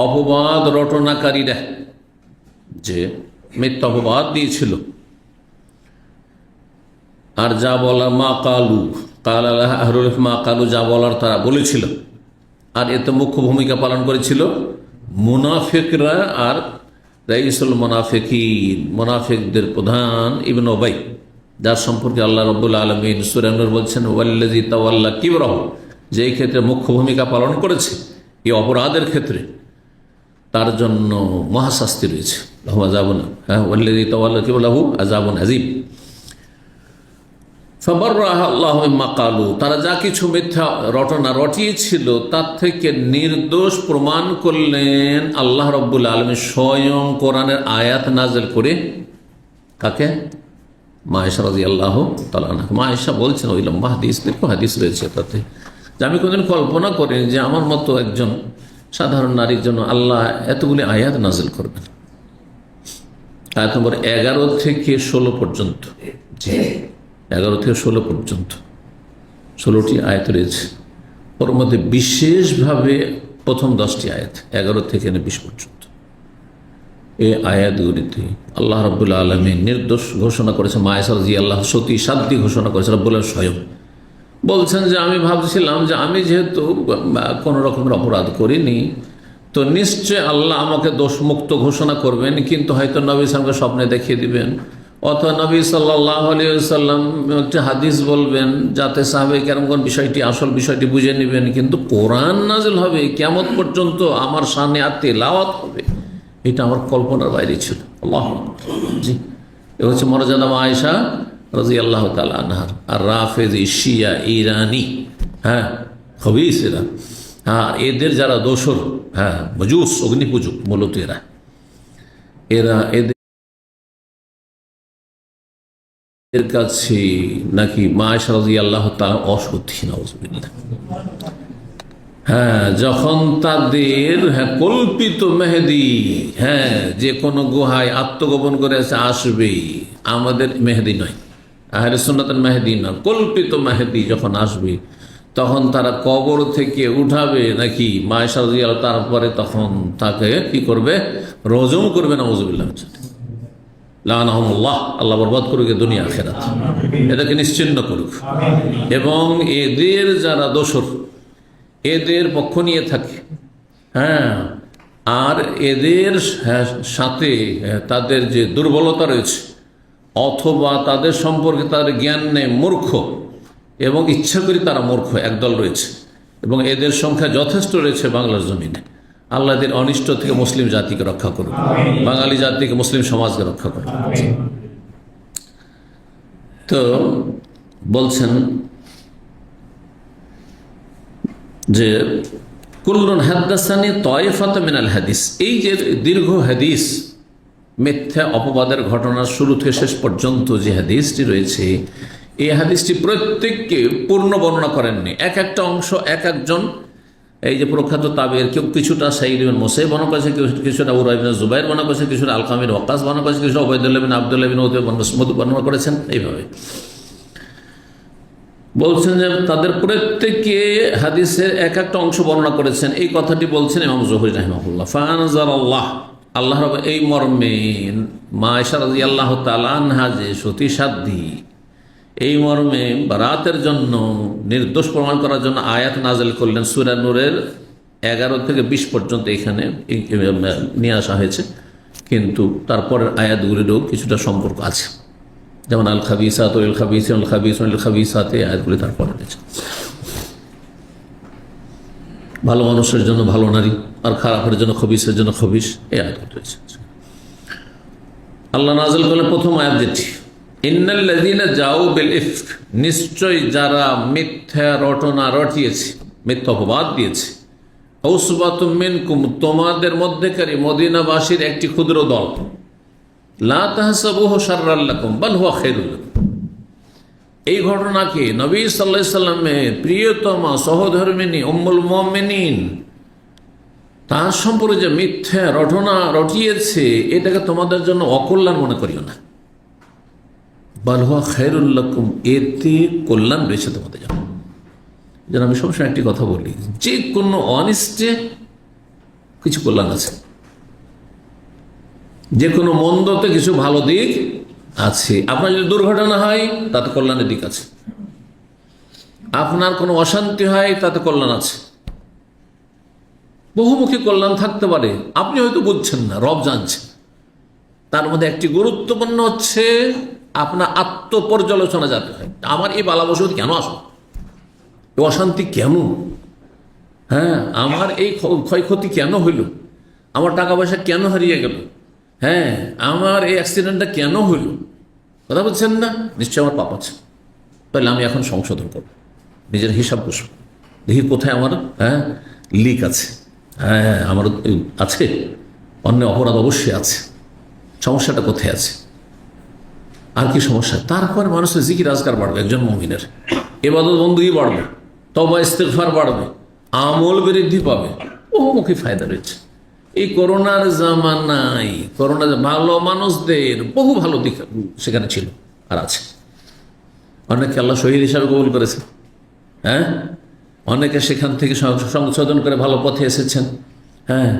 অপবাদ রটনাকারীরা যে মিথ্যা অপবাদ দিয়েছিল, আর যা বলার মা কালু, কালালাহ আহলুল ইফক মা কালু, যা বলার তারা বলেছিল, আর এতে মুখ্য ভূমিকা পালন করেছিল মুনাফিকরা। আর রাইসুল মুনাফিকিন, মুনাফিকদের প্রধান ইবনে উবাই, যার সম্পর্কে আল্লাহ রাব্বুল আলামিন সূরা নূর বলছেন, ওয়াল্লাযী তাওয়াল্লা কিবরাহু, যেই ক্ষেত্রে মুখ্য ভূমিকা পালন করেছে এই অপরাধের ক্ষেত্রে, তার জন্য মহাশাস্তি রয়েছে, লাহু আযাবুন, হ্যাঁ, ওয়াল্লাযী তাওয়াল্লা কিবরাহু আযাবুন আযীম। তারা যা কিছু মিথ্যা রটনা রটিয়েছিল তার থেকে নির্দোষ প্রমাণ করলেন আল্লাহ রাব্বুল আলামিন স্বয়ং কোরআনের আয়াত নাযিল করে। কাকে? মা আয়েশা রাদিয়াল্লাহু তাআলা আনহা। মা আয়েশা বলছেন, ওই লম্বা হাদিস, দেখো হাদিস রয়েছে তাতে, যে আমি কোনদিন কল্পনা করি যে আমার মতো একজন সাধারণ নারীর জন্য আল্লাহ এতগুলি আয়াত নাযিল করবেন। আয়াত নম্বর 11 থেকে 16 পর্যন্ত, 11 থেকে 16 পর্যন্ত 16টি আয়াত রয়েছে। ওর মধ্যে বিশেষভাবে প্রথম 10টি আয়াত 11 থেকে 20 পর্যন্ত, এই আয়াতগুলিতে আল্লাহ রাব্বুল আলামিন নির্দোষ ঘোষণা করেছে। মা আয়েশা রাদিয়াল্লাহু সতী সাধ্য ঘোষণা করেছে রাব্বুল আলামিন স্বয়ং। বলছেন যে আমি ভাবছিলাম যে আমি যেহেতু কোনো রকমের অপরাধ করিনি, তো নিশ্চয় আল্লাহ আমাকে দোষমুক্ত ঘোষণা করবেন, কিন্তু হয়তো নবী সাল্লাল্লাহু স্বপ্নে দেখিয়ে দিবেন, অথবা নবী সাল্লাল্লাহু আলাইহি ওয়াসাল্লাম একটা হাদিস বলবেন, যাতে সাহাবায়ে কেরামগণ বিষয়টি, আসল বিষয়টি বুঝে নেবেন। কিন্তু কোরআন নাযিল হবে কিয়ামত পর্যন্ত, আমার সামনে আর তেলাওয়াত হবে, এটা আমার কল্পনার বাইরে ছিল। আল্লাহু আকবার। জি, এ হচ্ছে মর্যাদা মা আয়েশা রাদিয়াল্লাহু তাআলা আনহা। আর রাফেজি শিয়া ইরানি, হ্যাঁ, খবিস এরা, হ্যাঁ, এদের যারা দোসর, হ্যাঁ মজুস, অগ্নিপূজক মূলত এরা এদের কাছে নাকি মা আয়েশা রাদিয়াল্লাহু তাআলা অসত্যি, নাউযুবিল্লাহ। হ্যাঁ, যখন তাদের কল্পিত মেহেদি, হ্যাঁ যে কোনো গুহায় আত্মগোপন করে আসবে, আমাদের মেহেদি নয়, আহলে সুন্নাতের মেহেদি নয়, কল্পিত মেহেদি যখন আসবে তখন তারা কবর থেকে উঠাবে নাকি মা আয়েশা রাদিয়াল্লাহু তাআলা, তারপরে তখন তাকে কি করবে, রজম করবে, নাউযুবিল্লাহ। লাআনাহুমুল্লাহ, আল্লাহ বরবাদ করুক দুনিয়া আখিরাত, এটাকে নিশ্চিহ্ন করুক। এবং এদের যারা দোসর, এদের পক্ষ নিয়ে থাকে, হ্যাঁ, আর এদের সাথে তাদের যে দুর্বলতা রয়েছে অথবা তাদের সম্পর্কে তাদের জ্ঞান নেই, মূর্খ এবং ইচ্ছা করি তারা মূর্খ একদল রয়েছে, এবং এদের সংখ্যা যথেষ্ট রয়েছে বাংলার জমিনে। আল্লাহ এদের অনিষ্ট থেকে মুসলিম জাতিকে রক্ষা করুন, বাঙালি জাতিকে, মুসলিম সমাজকে রক্ষা করুন। তো বলছেন যে কুল্লুন হাদ্দাসানি তায়েফাতুম মিনাল হাদিস, এই যে দীর্ঘ হাদিস, মিথ্যা অপবাদের ঘটনার শুরু থেকে শেষ পর্যন্ত যে হাদিসটি রয়েছে, এই হাদিসটি প্রত্যেককে পূর্ণ বর্ণনা করেননি, এক একটা অংশ এক একজন, এই যে প্রখ্যাত তাবের কেউ কিছুটা সাঈদ ইবনে মুসাইয়্যিব বর্ণনা করেছে, কিছুটা উরওয়া ইবনে জুবাইর বর্ণনা করেছে, কিছুটা আলকামা বিন ওয়াক্কাস বর্ণনা করেছে, কিছুটা উবাইদুল্লাহ বিন আব্দুল্লাহ বিন উতবা বিন মাসউদ বর্ণনা করেছেন। এইভাবে বলছেন যে তাদের প্রত্যেকে হাদিসের এক একটা অংশ বর্ণনা করেছেন। এই কথাটি বলছেন ইমাম জুহরি রাহিমাহুল্লাহ। ফাআনজালাল্লাহ, আল্লাহ রাব্বুল এই মর্মে মা আয়েশা রাদিয়াল্লাহু তাআলা আনহা যে সতীসাধ্যী, এই মর্মে বারাতের জন্য, নির্দোষ প্রমাণ করার জন্য আয়াত নাযিল করলেন। সূরা নূরের 11 থেকে 20 পর্যন্ত এখানে নিয়ে আসা হয়েছে, কিন্তু তারপরের আয়াতগুলিরও কিছুটা সম্পর্ক আছে, যেমন আল খাবিসাত লিল খাবিসিন আল খাবিসুন লিল খাবিসাত, এই আয়াতগুলি তারপরে রয়েছে। ভালো মানুষের জন্য ভালো নারী, আর খারাপের জন্য খবিসের জন্য খবিস, এই আয়াতগুলি রয়েছে। আল্লাহ নাযিল করলেন প্রথম আয়াত যেটি, ইন্নাল্লাযীনা জাউ বিল ইফক, নিশ্চয় যারা মিথ্যা রটনা রটিয়েছে, মিথ্যা অপবাদ দিয়েছে, উসবাতুম মিনকুম, তোমাদের মধ্যেকারী মদিনাবাসীর একটি ক্ষুদ্র দল, লা তাহসাবুহু শাররাল লাকুম বাল হুয়া খায়রুল লাকুম, এই ঘটনাকে নবী সাল্লাল্লাহু আলাইহি সাল্লামের প্রিয়তমা সহধর্মিণী উম্মুল মুমিনিন তার সম্পর্কে যে মিথ্যা রটনা রটিয়েছে, এটাকে তোমাদের জন্য অকল্যাণ মনে করিও না, বাল হুয়া খায়রুল লাকুম, এতে কল্যাণ রয়েছে তোমাদের জন্য। যেন আমি সবসময় একটি কথা বলি, যে কোনো অনিষ্টে কিছু কল্যাণ আছে, যে কোনো মন্দতে কিছু ভালো দিক আছে। আপনার যদি দুর্ঘটনা হয় তাতে কল্যাণের দিক আছে, আপনার কোনো অশান্তি হয় তাতে কল্যাণ আছে, বহুমুখী কল্যাণ থাকতে পারে, আপনি হয়তো বুঝছেন না, রব জানছেন। তার মধ্যে একটি গুরুত্বপূর্ণ হচ্ছে আপনার আত্মপর্যালোচনা যাতে হয়, আমার এই বালা মুসিবত কেন আসলো, এই অশান্তি কেন, হ্যাঁ আমার এই ক্ষয়ক্ষতি কেন হইল, আমার টাকা পয়সা কেন হারিয়ে গেল, হ্যাঁ আমার এই অ্যাক্সিডেন্টটা কেন হইল, কথা বলছেন না, নিশ্চয় আমার পাপ আছে, তাহলে আমি এখন সংশোধন করব, নিজের হিসাব বসবো, দেখি কোথায় আমার লিক আছে, হ্যাঁ আমার আছে, অন্য অপরাধ অবশ্যই আছে, সমস্যাটা কোথায় আছে, আর কি সমস্যা। তারপরে মানুষের জিকির আজকার বাড়বে, একজন মুমিনের ইবাদত বন্দেগী বাড়বে, তওবা ইস্তিগফার বাড়বে, আমল বৃদ্ধি পাবে, বহুমুখী ফায়দা রয়েছে। এই করোনার জামানায় ভালো মানুষদের বহু ভালো দিক সেখানে ছিল আর আছে। অনেকে আল্লাহ শহীদ হিসাবে কবুল করেছে, হ্যাঁ অনেকে সেখান থেকে সংশোধন করে ভালো পথে এসেছেন, হ্যাঁ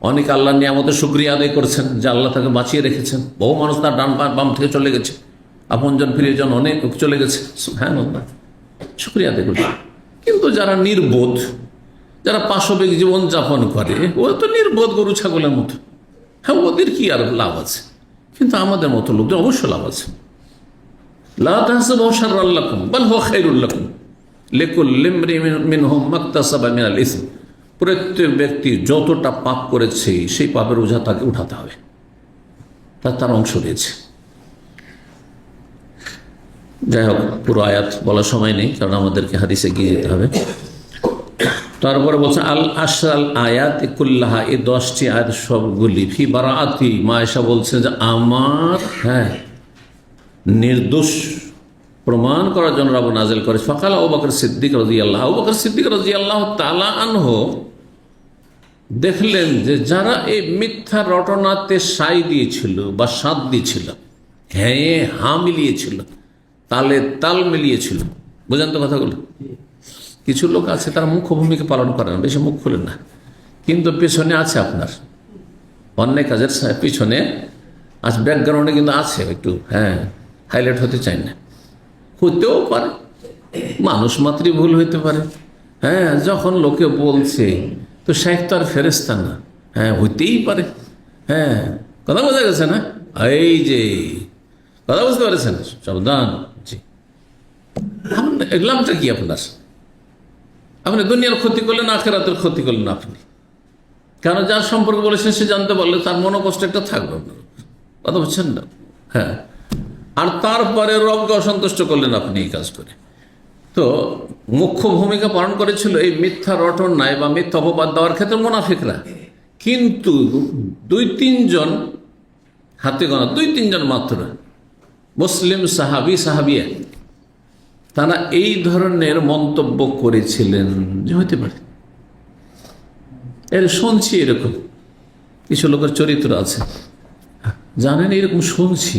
অনেকে আল্লাহ নিয়ামতের শুকরিয়া আদায় করছেন যে আল্লাহ তাকে বাঁচিয়ে রেখেছেন। বহু মানুষ তার ডান বাম থেকে চলে গেছে, আপনজন প্রিয়জন অনেক চলে গেছে, হ্যাঁ শুকরিয়া আদায় করছে। কিন্তু যারা নির্বোধ, যারা পাশবিক জীবনযাপন করে, ও তো নির্বোধ গরু ছাগলের মতো, হ্যাঁ ওদের কি আর লাভ আছে, কিন্তু আমাদের মতো লোকদের অবশ্য লাভ আছে। লা তাহসাবুহু শাররাল লাকুম বাল হুয়া খায়রুল লাকুম লিকুল্লি ইমরিইন মিনহুম মাকতাসাবা মিনাল ইসম, প্রত্যেক ব্যক্তি যতটা পাপ করেছে সেই পাপের বোঝা তাকে উঠাতে হবে, তার অংশ রয়েছে। যাই হোক, পুরো আয়াত বলার সময় নেই, কারণ আমাদেরকে হাদিসে গিয়ে যেতে হবে। তারপরে বলছেন আল আশরাল আয়াত কুল্লাহা, এই 10টি আয়াত সবগুলি ফি বারাআতি, মা আয়েশা বলছেন যে আমার নির্দোষ প্রমাণ করার জন্য রব নাযিল করে। ফাকাল আবু বকর সিদ্দিক রাদিয়াল্লাহু, আবু বকর সিদ্দিক রাদিয়াল্লাহু তাআলা আনহু দেখলেন যে যারা এই মিথ্যা রটনাতে সাই দিয়েছিল বা সাথ দিয়েছিল, হ্যাঁ হা মিলিয়েছিল, তালে তাল মিলিয়েছিল, বোঝেন তো কথাগুলো। কিছু লোক আছে তারা মুখ্য ভূমিকা পালন করে না, বেশি মুখ খুলেন না, কিন্তু পেছনে আছে আপনার অন্যায় কাজের পিছনে আছে, ব্যাকগ্রাউন্ডে কিন্তু আছে একটু, হ্যাঁ হাইলাইট হতে চাই না, হতেও পারে, মানুষ মাত্রই ভুল হইতে পারে। হ্যাঁ যখন লোকে বলছে তো শাইখ তো আর ফেরেশতা না, হ্যাঁ হইতেই পারে। হ্যাঁ কথা বোঝা গেছে না? এই যে কথা বুঝতে পারছেন, সাবধান। জি, এগুলামটা কি আপনার? আপনি দুনিয়ার ক্ষতি করলেন, আখিরাতের ক্ষতি করলেন আপনি, কারণ যার সম্পর্কে বলেছেন সে জানতে পারলে তার মনোকষ্ট একটা থাকবে আপনার, কথা বুঝছেন না? হ্যাঁ, আর তারপরে রবকে অসন্তুষ্ট করলেন আপনি এই কাজ করে। তো মুখ্য ভূমিকা পালন করেছিল এই মিথ্যা রটনায় বা মিথ্যা অপবাদ দেওয়ার ক্ষেত্রে মুনাফিকরা, কিন্তু 2-3 জন, হাতে গোনা 2-3 জন মাত্র মুসলিম সাহাবিয়া তারা এই ধরনের মন্তব্য করেছিলেন যে হতে পারে, এর শুনছি এরকম কিছু লোকের চরিত্র আছে, জানেন এরকম শুনছি,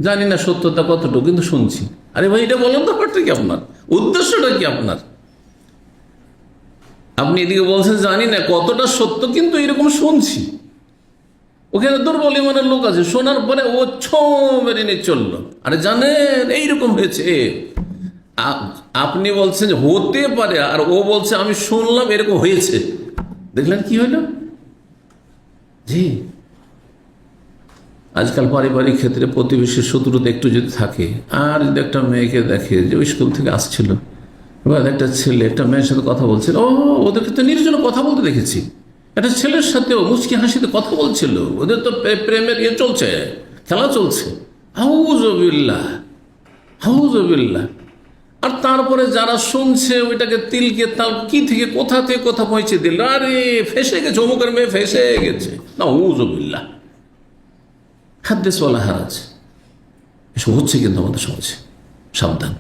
জানি না সত্যতা কতটুকু, কিন্তু শুনছি। আরে ভাই এটা বলেন, ব্যাপারটা কি আপনার, উদ্দেশ্যটা কি আপনার? আপনি এদিকে বলছেন জানি না কতটা সত্য, কিন্তু এরকম শুনছি। ওখানে দুর্বল ইমানের লোক আছে, শোনার পরে ও মেরে নিয়ে চললো, আরে জানেন এইরকম হয়েছে। আপনি বলছেন হতে পারে, আর ও বলছে আমি শুনলাম এরকম হয়েছে। দেখলেন কি হইল? জি, আজকাল পারিবারিক ক্ষেত্রে প্রতিবেশীর শত্রুতা একটু যদি থাকে, আর যদি একটা মেয়েকে দেখে যে ওই স্কুল থেকে আসছিল, এবার একটা ছেলে একটা মেয়ের সাথে কথা বলছিল, ও ওদেরকে তো নির্জনে কথা বলতে দেখেছি, একটা ছেলের সাথেও মুচকি হাসিতে কথা বলছিল, ওদের তো প্রেমের ইয়ে চলছে, খেলা চলছে। হাউজুবিল্লাহ, হাউজুবিল্লাহ। আর তারপরে যারা শুনছে ওইটাকে তিলকে তাল কি থেকে কোথা থেকে কথা পৌঁছে দিল, আরে ফেসে গেছে, অমুকের মেয়ে ফেসে গেছে, না হাউজুবিল্লাহ। হাদ্দিস ওয়ালা হারাজ, এসব হচ্ছে কিন্তু আমাদের সমাজে, সাবধান।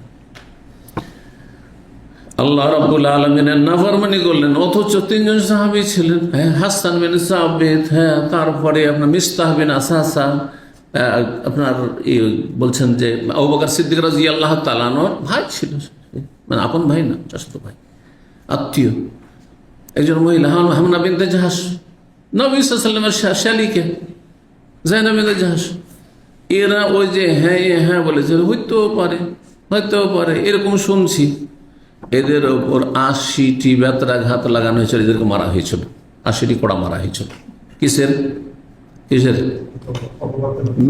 আল্লাহ রাব্বুল আলামিনের নাফরমানি করলেন, অথচ 3 জন সাহাবী ছিলেন, হ্যাঁ হাসান বিন সাবিত, হ্যাঁ তারপরে আপনার মিস্তাহ বিন আসাসা, আপনার বলছেন যে আবু বকর সিদ্দিক রাদিয়াল্লাহু তাআলা আনহু ভাই ছিল, মানে আপন ভাই না, চাচাতো ভাই, আত্মীয়। একজন মহিলা হামনা বিনতে জাহাশ, নবী সাল্লাল্লাহু আলাইহি ওয়াসাল্লামের শালিকে যায়নাব বিনতে জাহাশ, এরা ওই যে হ্যাঁ হ্যাঁ বলেছে, হইতেও পারে এরকম শুনছি। এদের ওপর 80টি বেত্রাঘাত লাগানো হয়েছিল, এদেরকে মারা হয়েছিল, 80টি কোড়া মারা হয়েছিল। কিসের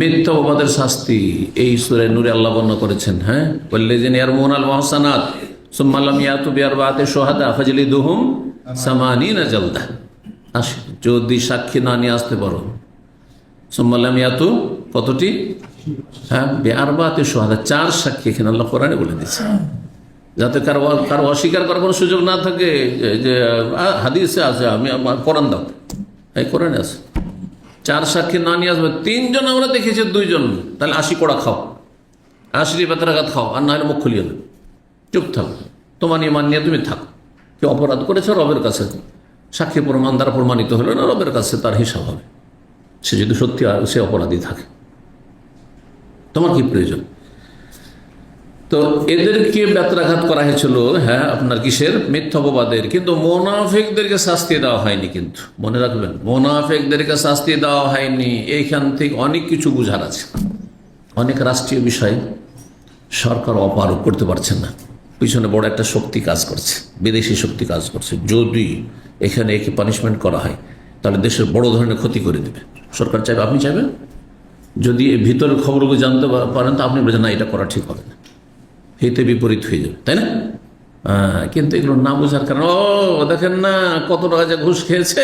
মিথ্যা অপবাদের শাস্তি এই সূরা নূরে আল্লাহ বর্ণনা করেছেন। হ্যাঁ, ওয়াল্লাযিনা ইয়ারমুনাল মুহসানাত সুম্মা লাম ইয়াতু বিআরবাআতি শুহাদা ফাজলিদুহুম 80 জালদা। যদি সাক্ষী না নিয়ে আসতে পারো, সুম্মা লাম ইয়াতু কতটি? হ্যাঁ, বিআরবাআতি শুহাদা, 4 সাক্ষী এখানে আল্লাহ কোরআনে বলে দিয়েছে, যাতে কারো অস্বীকার করার কোনো সুযোগ না থাকে। যে হাদিসে আছে, আমি কোরআন দাও, এই কোরআনে আছে 4 সাক্ষী না নিয়ে আসবে। 3 জন আমরা দেখেছি, 2 জন, তাহলে 80 কোড়া খাও, 80 বেত্রাঘাত খাও, আর না হলে মুখ খুলিয়ে না, চুপ থাকো, তোমার ইমান নিয়ে তুমি থাকো। কেউ অপরাধ করেছে রবের কাছে, সাক্ষী প্রমাণ দ্বারা প্রমাণিত হলো না, রবের কাছে তার হিসাব হবে, সে যদি সত্যি সে অপরাধী থাকে, তোমার কি প্রয়োজন? তো এদেরকে বেত্রাঘাত করা হয়েছিল, হ্যাঁ আপনার কিসের? মিথ্যা অপবাদের। কিন্তু মুনাফিকদেরকে শাস্তি দেওয়া হয়নি, কিন্তু মনে রাখবেন মুনাফিকদেরকে শাস্তি দেওয়া হয়নি। এইখান থেকে অনেক কিছু বুঝার আছে। অনেক রাষ্ট্রীয় বিষয় সরকার অপারগ করতে পারছে না, পিছনে বড় একটা শক্তি কাজ করছে, বিদেশি শক্তি কাজ করছে। যদি এখানে একে পানিশমেন্ট করা হয় তাহলে দেশের বড় ধরনের ক্ষতি করে দেবে। সরকার চাইবে, আপনি চাইবেন, যদি ভিতরের খবরগুলো জানতে পারেন তো আপনি বলছেন না এটা করা ঠিক হবে না, হিতে বিপরীত হয়ে যাবে, তাই না? কিন্তু এগুলো না বোঝার কারণে, ও দেখেন না কত টাকা যে ঘুষ খেয়েছে,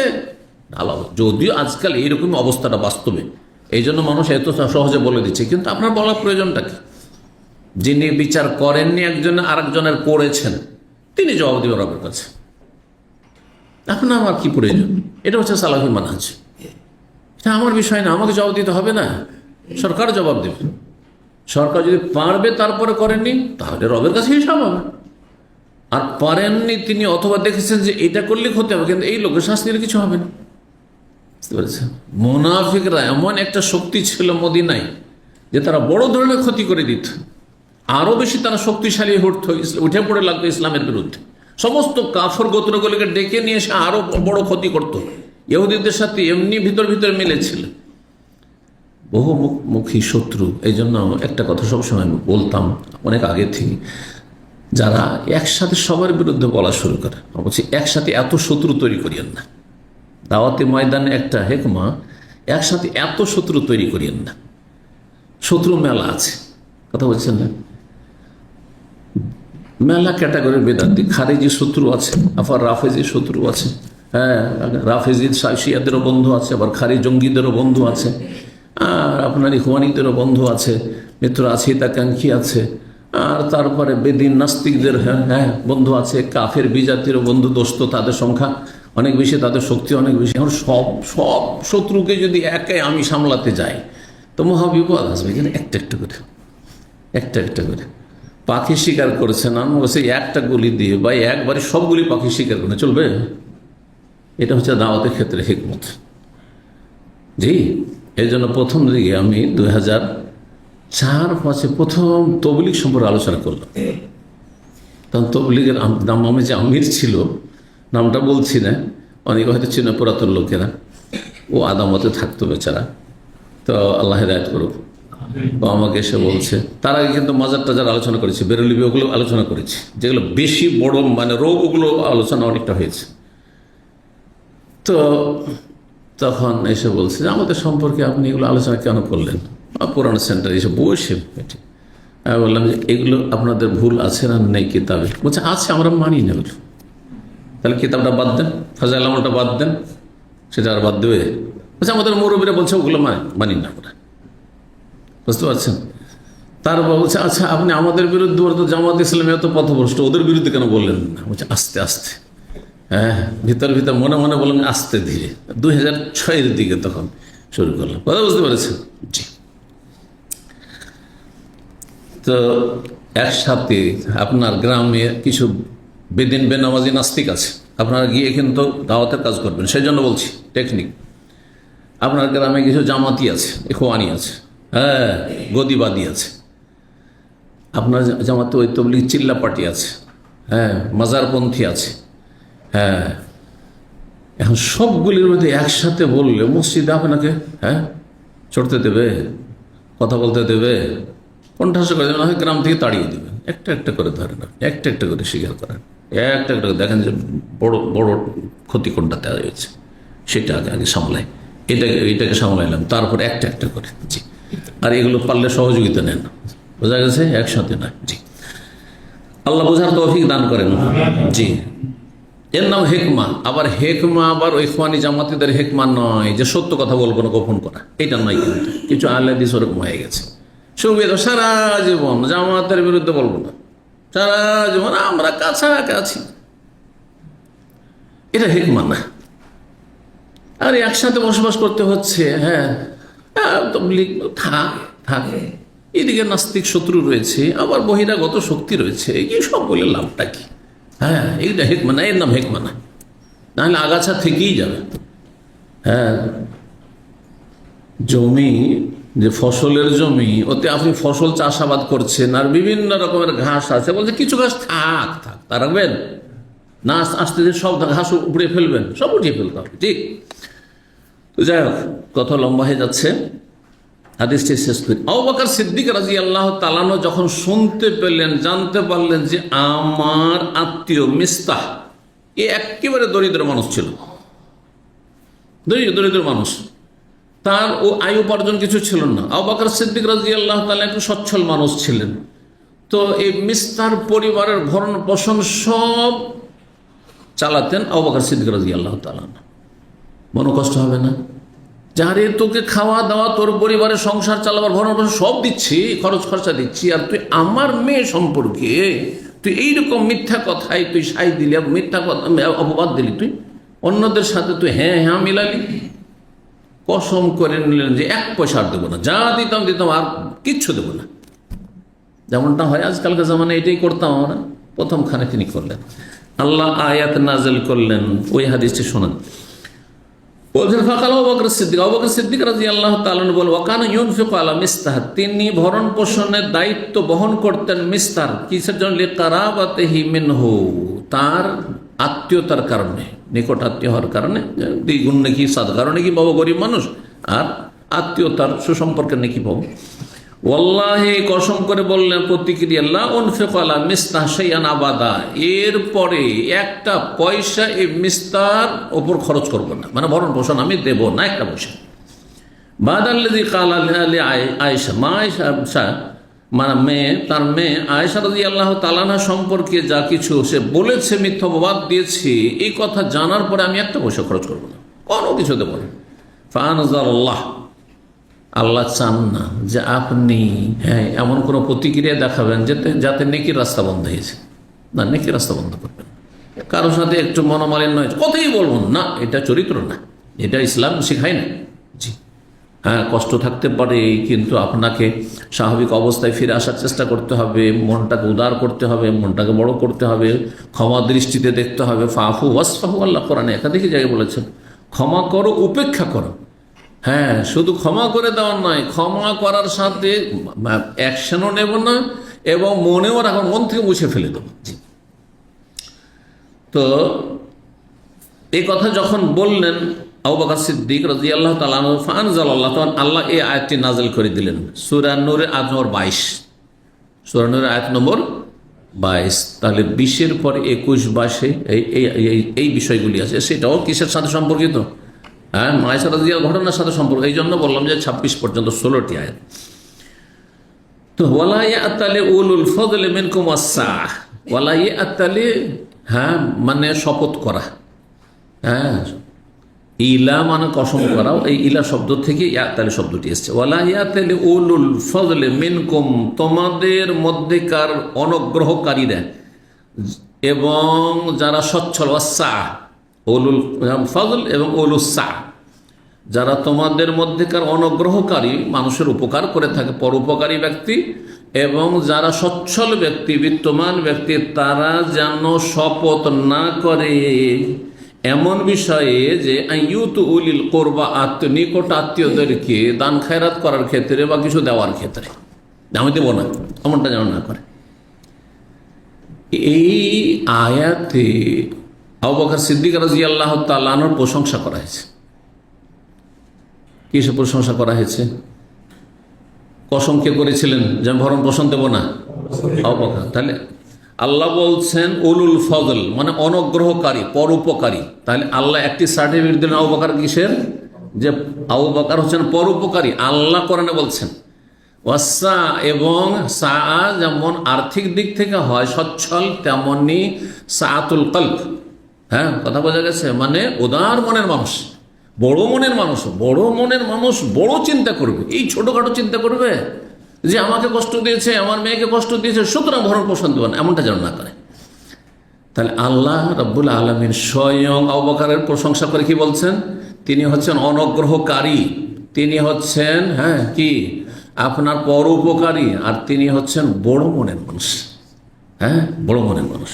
আলাদা। যদিও আজকাল এইরকম অবস্থাটা বাস্তবে, এই জন্য মানুষ এত সহজে বলে দিচ্ছে, কিন্তু আপনার বলার প্রয়োজনটা কি? যিনি বিচার করেননি একজন আরেকজনের করেছেন, তিনি জবাব দিবেন রবের কাছে। এখন আমার কি প্রয়োজন? এটা হচ্ছে সালাফি মানহাজ। এটা আমার বিষয় না, আমাকে জবাব দিতে হবে না, সরকার জবাব দেবে। সরকার যদি পারবে তারপরে করেননি, তাহলে রবের কাছে হিসাব হবে। আর পারেননি তিনি, অথবা দেখেছেন যে এটা করলে ক্ষতি হবে, কিন্তু এই লোকের শাস্তি দিলে কিছু হবে না। বুঝতে পেরেছেন? মুনাফিকরা এমন একটা শক্তি ছিল মদিনায় যে তারা বড় ধরনের ক্ষতি করে দিত। আরো বেশি তারা শক্তিশালী উঠে পড়ে লাগতো ইসলামের বিরুদ্ধে। সমস্ত কাফর গোত্রগুলিকে ডেকে নিয়ে এসে আরো বড় ক্ষতি করত। ইহুদিদের সাথে এমনি ভিতর ভিতর মিলেছিল। বহুমুখী শত্রু। এই জন্য একটা কথা সবসময় আমি বলতাম অনেক আগে থেকে, যারা একসাথে সবার বিরুদ্ধে বলা শুরু করে, বলছি একসাথে এত শত্রু তৈরি করিয়েন না। দাওয়াতি ময়দানে একটা হেকমা, একসাথে এত শত্রু তৈরি করিয়েন না। শত্রু মেলা আছে, কথা বলছেন না? মেলা ক্যাটাগরির বেদান্তি। খারিজি শত্রু আছে, আবার রাফেজি শত্রু আছে। হ্যাঁ, রাফেজি শিয়াদেরও বন্ধু আছে, আবার খারি জঙ্গিদেরও বন্ধু আছে, আর আপনার ইখওয়ানিদেরও বন্ধু আছে, মিত্র আছিতাকাঙ্ক্ষী আছে, আর তারপরে বেদিন নাস্তিকদের হ্যাঁ বন্ধু আছে, কাফের বিজাতিরও বন্ধু দোস্ত, তাদের সংখ্যা অনেক বেশি, তাদের শক্তি অনেক বেশি। এখন সব শত্রুকে যদি একাই আমি সামলাতে যাই তো মহাবিপদ আসবে। কিন্তু একটা একটা করে পাখি শিকার করেছেন, আমি বলছি একটা গুলি দিয়ে বা একবারে সবগুলি পাখি শিকার করে চলবে? এটা হচ্ছে দাওয়াতের ক্ষেত্রে হিকমত। জি, এই জন্য প্রথম দিকে আমি 2004-05 প্রথম তবলিগ সম্পর্কে আলোচনা করলাম। তখন তবলিগের আমি যে আমির ছিল, নামটা বলছি না, অনেকে হয়তো ছিল পুরাতন লোকেরা, ও আদামতে থাকতো বেচারা, তো আল্লাহ হেদায়েত করুক। ও আমাকে এসে বলছে, তার আগে কিন্তু মাজার টাজার আলোচনা করেছি, বেরোলিবি ওগুলো আলোচনা করেছি, যেগুলো বেশি বড় মানে রোগ, ওগুলো আলোচনা অনেকটা হয়েছে। তো তখন এসে বলছে যে আমাদের সম্পর্কে আপনি এগুলো আলোচনা কেন করলেন? পুরানো সেন্টার এসে বসে আমি বললাম যে এগুলো আপনাদের ভুল আছে না নেই কিতাবে? বলছে আছে, আমরা মানি না এগুলো। তাহলে কিতাবটা বাদ দেন, ফাজাইল আমলটা বাদ দেন। সেটা আর বাদ দেবে? বলছে আমাদের মুরব্বীরা বলছে ওগুলো মানি না আমরা। বুঝতে পারছেন? তারপর বলছে আচ্ছা আপনি আমাদের বিরুদ্ধে, তো জামাত ইসলামী এত পথভ্রষ্ট, ওদের বিরুদ্ধে কেন বললেন না? বলছে আস্তে আস্তে। হ্যাঁ, ভিতর মনে মনে বললাম আস্তে ধীরে। 2006-এর দিকে তখন শুরু করলাম। কথা বুঝতে পেরেছেন? জি। তো একসাথে আপনার গ্রামে কিছু বেদিন বেনামাজি নাস্তিক আছে, আপনারা গিয়ে কিন্তু দাওয়াতের কাজ করবেন। সেই জন্য বলছি টেকনিক। আপনার গ্রামে কিছু জামাতি আছে, ইখওয়ানি আছে, হ্যাঁ গদিবাদী আছে, আপনার জামাতে ওই তবলিগ চিল্লা পার্টি আছে, হ্যাঁ মাজারপন্থী আছে। হ্যাঁ, এখন সবগুলির মধ্যে একসাথে বললে মসজিদে আপনাকে চড়তে দেবে, কথা বলতে দেবে, কণ্ঠাস করে দেবে, না হয় গ্রাম থেকে তাড়িয়ে দেবে। একটা করে ধরেন, একটা করে স্বীকার করেন, একটা করে দেখেন যে বড় ক্ষতি কোনটাতে হয়েছে, সেটা আগে সামলাই। এইটাকে সামলাইলাম, তারপর একটা করে। জি। আর এগুলো পারলে সহযোগিতা নেন, বোঝা গেছে? একসাথে না। জি, আল্লাহ বোঝার তৌফিক দান করেন। জি, এর নাম হেকমা। আবার হেকমা আবার ওই ইখওয়ানি জামাতিদের হেকমা নয় যে সত্য কথা বলবো না, গোপন করা, এটা নয়। কিন্তু কিছু আহলে হাদিস ওরকম হয়ে গেছে, সুবিধা সারা জীবন জামাতের বিরুদ্ধে বলবো না, সারা জীবন আমরা কাছাকাছি, এটা হেকমা না। আর একসাথে বসবাস করতে হচ্ছে। হ্যাঁ, থাক, এদিকে নাস্তিক শত্রু রয়েছে, আবার বহিরাগত শক্তি রয়েছে, এই সব বলে লাভটা কি? হ্যাঁ, এইটা হেকমা না, এর নাম হেকমা না, নাহলে আগাছা থেকেই যাবে। হ্যাঁ, জমি যে ফসলের জমি, ওতে আপনি ফসল চাষাবাদ করছেন, আর বিভিন্ন রকমের ঘাস আছে, বলছে কিছু ঘাস থাক তা রাখবেন না, আস্তে সব ঘাস উপড়ে ফেলবেন, সব উঠিয়ে ফেলতে হবে। ঠিক। তো যাই হোক, কথা লম্বা হয়ে যাচ্ছে, হাদিসটি শেষ করি। আবু বকর সিদ্দিক রাদিয়াল্লাহু তাআলা যখন শুনতে পেলেন, জানতে পারলেন যে আমার আত্মীয় মিস্তাহ এ একেবারে দরিদ্র মানুষ ছিল, দরিদ্র মানুষ, তার ও আয় উপার্জন কিছু ছিল না। আবু বকর সিদ্দিক রাদিয়াল্লাহু তাআলা একটু সচ্ছল মানুষ ছিলেন। তো এই মিস্তার পরিবারের ভরণ পোষণ সব চালাতেন আবু বকর সিদ্দিক রাদিয়াল্লাহু তাআলা। মনে কষ্ট হবে না? যারে তোকে খাওয়া দাওয়া, তোর পরিবারের সংসার চালাবার ভরণ পোষণ সব দিচ্ছি, খরচ খরচা দিচ্ছি, আর তুই আমার মেয়ে সম্পর্কে তুই এইরকম মিথ্যা কথায় তুই সাই দিলি, মিথ্যা কথা অপবাদ দিলি, তুই অন্যদের সাথে তুই হ্যাঁ হ্যাঁ মিলালি, কসম করে নিলেন যে 1 পয়সা আর দেবো না, যা দিতাম আর কিচ্ছু দেবো না। যেমনটা হয় আজকালকার জামানায়, এটাই করতাম আমরা। প্রথমখানে তিনি করলেন, আল্লাহ আয়াত নাযিল করলেন। ওই হাদিসটি শোনেন, বলছেন ফাকাল আবু বকর সিদ্দিক রাদিয়াল্লাহু তাআলা আনহু বলেন, ওয়া কানা ইউনফিকু আলা মিস্তাহ, তিনি ভরণ পোষণের দায়িত্ব বহন করতেন মিস্তার, কিসের জন্য? লিকারাবাতিহি মিনহু, তার আত্মীয়তার কারণে, নিকট আত্মীয় হওয়ার কারণে, দ্বিগুণ নাকি সাদকার নাকি পাবো, গরিব মানুষ, আর আত্মীয়তার সুসম্পর্কের নাকি পাবো। ওয়াল্লাহি, কসম করে বললেন প্রতিক্রিয়া, লা উনফিকু আলা মিস্তাহ শাইআন আবাদা, এরপরে একটা পয়সা এই মিস্তার ওপর খরচ করব না, মানে ভরণ পোষণ আমি দেব না একটা পয়সা। বাদাল্লাযী ক্বালা লি আয়েশা, মা আয়েশা মানে মেয়ে, তার মেয়ে আয়েশা রাদিয়াল্লাহু তাআলা আনহা সম্পর্কে যা কিছু সে বলেছে, মিথ্যা অপবাদ দিয়েছে, এই কথা জানার পরে আমি একটা পয়সা খরচ করব না, কোনো কিছু দেব না। ফাআনজালাল্লাহ, আল্লাহ চান না যে আপনি এমন কোনো প্রতিক্রিয়া দেখাবেন যাতে নেকির রাস্তা বন্ধ হয়েছে, না, নেকির রাস্তা বন্ধ করবেন। কারোর সাথে একটু মনোমালিন্য হয়েছে, কথাই বলবেন না, এটা চরিত্র না, এটা ইসলাম শেখায় না। জি হ্যাঁ, কষ্ট থাকতে পারে, কিন্তু আপনাকে স্বাভাবিক অবস্থায় ফিরে আসার চেষ্টা করতে হবে, মনটাকে উদার করতে হবে, মনটাকে বড় করতে হবে, ক্ষমা দৃষ্টিতে দেখতে হবে। ফাফু ওয়াসফাহু, আল্লাহ কোরআনে একাধিক জায়গায় বলেছেন, ক্ষমা করো, উপেক্ষা করো। হ্যাঁ, শুধু ক্ষমা করে দেওয়ার নয়, ক্ষমা করার সাথে অ্যাকশনও নেব না এবং মনেও রাখবো, মন থেকে মুছে ফেলে দেবো। জি, তো এই কথা যখন বললেন আবু বকর সিদ্দিক রাদিয়াল্লাহু তাআলা আনহু, ফাআনজালাল্লাহ, তখন আল্লাহ এই আয়াতটি নাযিল করে দিলেন, সূরা নূরের আয়াত নম্বর 22, সূরা নূরের আয়াত নম্বর 22। তাহলে 20-এর পর 21, 22 এই বিষয়গুলি আছে। সেটাও কিসের সাথে সম্পর্কিত? হ্যাঁ, আয়েশা রাদিয়াল্লাহু ঘটনার সাথে সম্পর্ক। এই জন্য বললাম যে 26 পর্যন্ত 16টি আয়াত। তো ওয়ালা ইয়াতালি উলুল ফদলি মিনকুম ওয়াসসাহ, ওয়ালা ইয়াতালি, হ্যাঁ মানে শপথ করা, হ্যাঁ, ইলা মানে কসম করাও, এই ইলা শব্দ থেকে ইয়াতালি শব্দটি এসেছে। ওয়ালা ইয়াতালি উলুল ফদলি মিনকুম, তোমাদের মধ্যেকার অনুগ্রহকারীরা এবং যারা সচ্ছল, ওয়াসসাহ উলুল ফজল এবং উলুস সাহ, যারা তোমাদের মধ্যেকার অনুগ্রহকারী, মানুষের উপকার করে থাকে, পরোপকারী ব্যক্তি, এবং যারা সচ্ছল ব্যক্তি, বিত্তমান ব্যক্তি, তারা যেন শপথ না করে এমন বিষয়ে যে ইউতু উলিল কোরবা, নিকট আত্মীয়দেরকে দান খায়রাত করার ক্ষেত্রে বা কিছু দেওয়ার ক্ষেত্রে, আমি দেবো না, এমনটা যেন না করে। এই আয়াতে আবু বকর সিদ্দিক রাদিয়াল্লাহু তাআলা আনহুর প্রশংসা করা হয়েছে। কিসে প্রশংসা করা হয়েছে? কসম কে করেছিলেন যে আমি ভরণ পোষণ দেবো না? আবু বকর। তাহলে আল্লাহ বলছেন উলুল ফজল মানে অনুগ্রহকারী, পরোপকারী। তাহলে আল্লাহ একটি সার্টিফিকেট দিলেন আবু বকর কিসের? যে আবু বকর হচ্ছেন পরোপকারী। আল্লাহ কোরআনে বলছেন ওয়াসা, এবং সা যেমন আর্থিক দিক থেকে হয় সচ্ছল, তেমনি সাআতুল কলব, হ্যাঁ কথা বোঝা গেছে, মানে উদার মনের মানুষ, বড় মনের মানুষ, বড় মনের মানুষ বড় চিন্তা করবে, এই ছোটখাটো চিন্তা করবে যে আমাকে কষ্ট দিয়েছে, আমার মেয়েকে কষ্ট দিয়েছে, সুতরাং ভরণ পোষণ দেবেন, এমনটা যেন না করে। তাহলে আল্লাহ রাব্বুল আলামিন স্বয়ং আবু বকরের প্রশংসা করে কি বলছেন? তিনি হচ্ছেন অনুগ্রহকারী, তিনি হচ্ছেন হ্যাঁ কি আপনার পরোপকারী, আর তিনি হচ্ছেন বড় মনের মানুষ, হ্যাঁ বড় মনের মানুষ।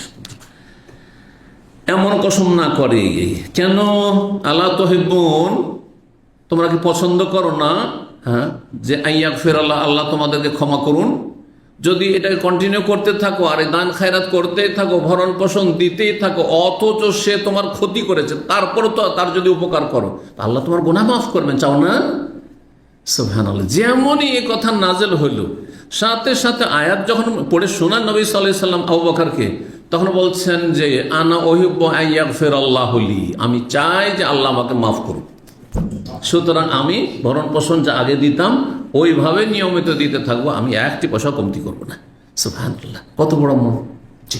এমন কসম না করে কেন? আলা তুহিব্বুন, তোমরা কি পছন্দ করো না হ্যাঁ যে আইয়াগফির আল্লাহ, আল্লাহ তোমাদেরকে ক্ষমা করুন? যদি এটাকে কন্টিনিউ করতে থাকো আর দান খায়রাত করতেই থাকো, ভরণ পোষণ দিতেই থাকো, অথচ সে তোমার ক্ষতি করেছে, তারপরে তো তার যদি উপকার করো, আল্লাহ তোমার গুনাহ মাফ করবেন, চাও না? সুবহানাল্লাহ। যেমনই এই কথা নাজেল হইল, সাথে সাথে আয়াত যখন পড়ে শোনান নবী সাল্লাল্লাহু আলাইহি সাল্লাম আবু বকরকে, তখন বলছেন যে আনা উহিব্বু আইয়াগফির আল্লাহু লি, আমি চাই যে আল্লাহ আমাকে মাফ করুন, সুতরাং আমি ভরণ পোষণ যা আগে দিতাম ওইভাবে নিয়মিত দিতে থাকবো, আমি একটি পয়সা কমতি করবো না। সুবহানাল্লাহ, কত বড় মন। জি,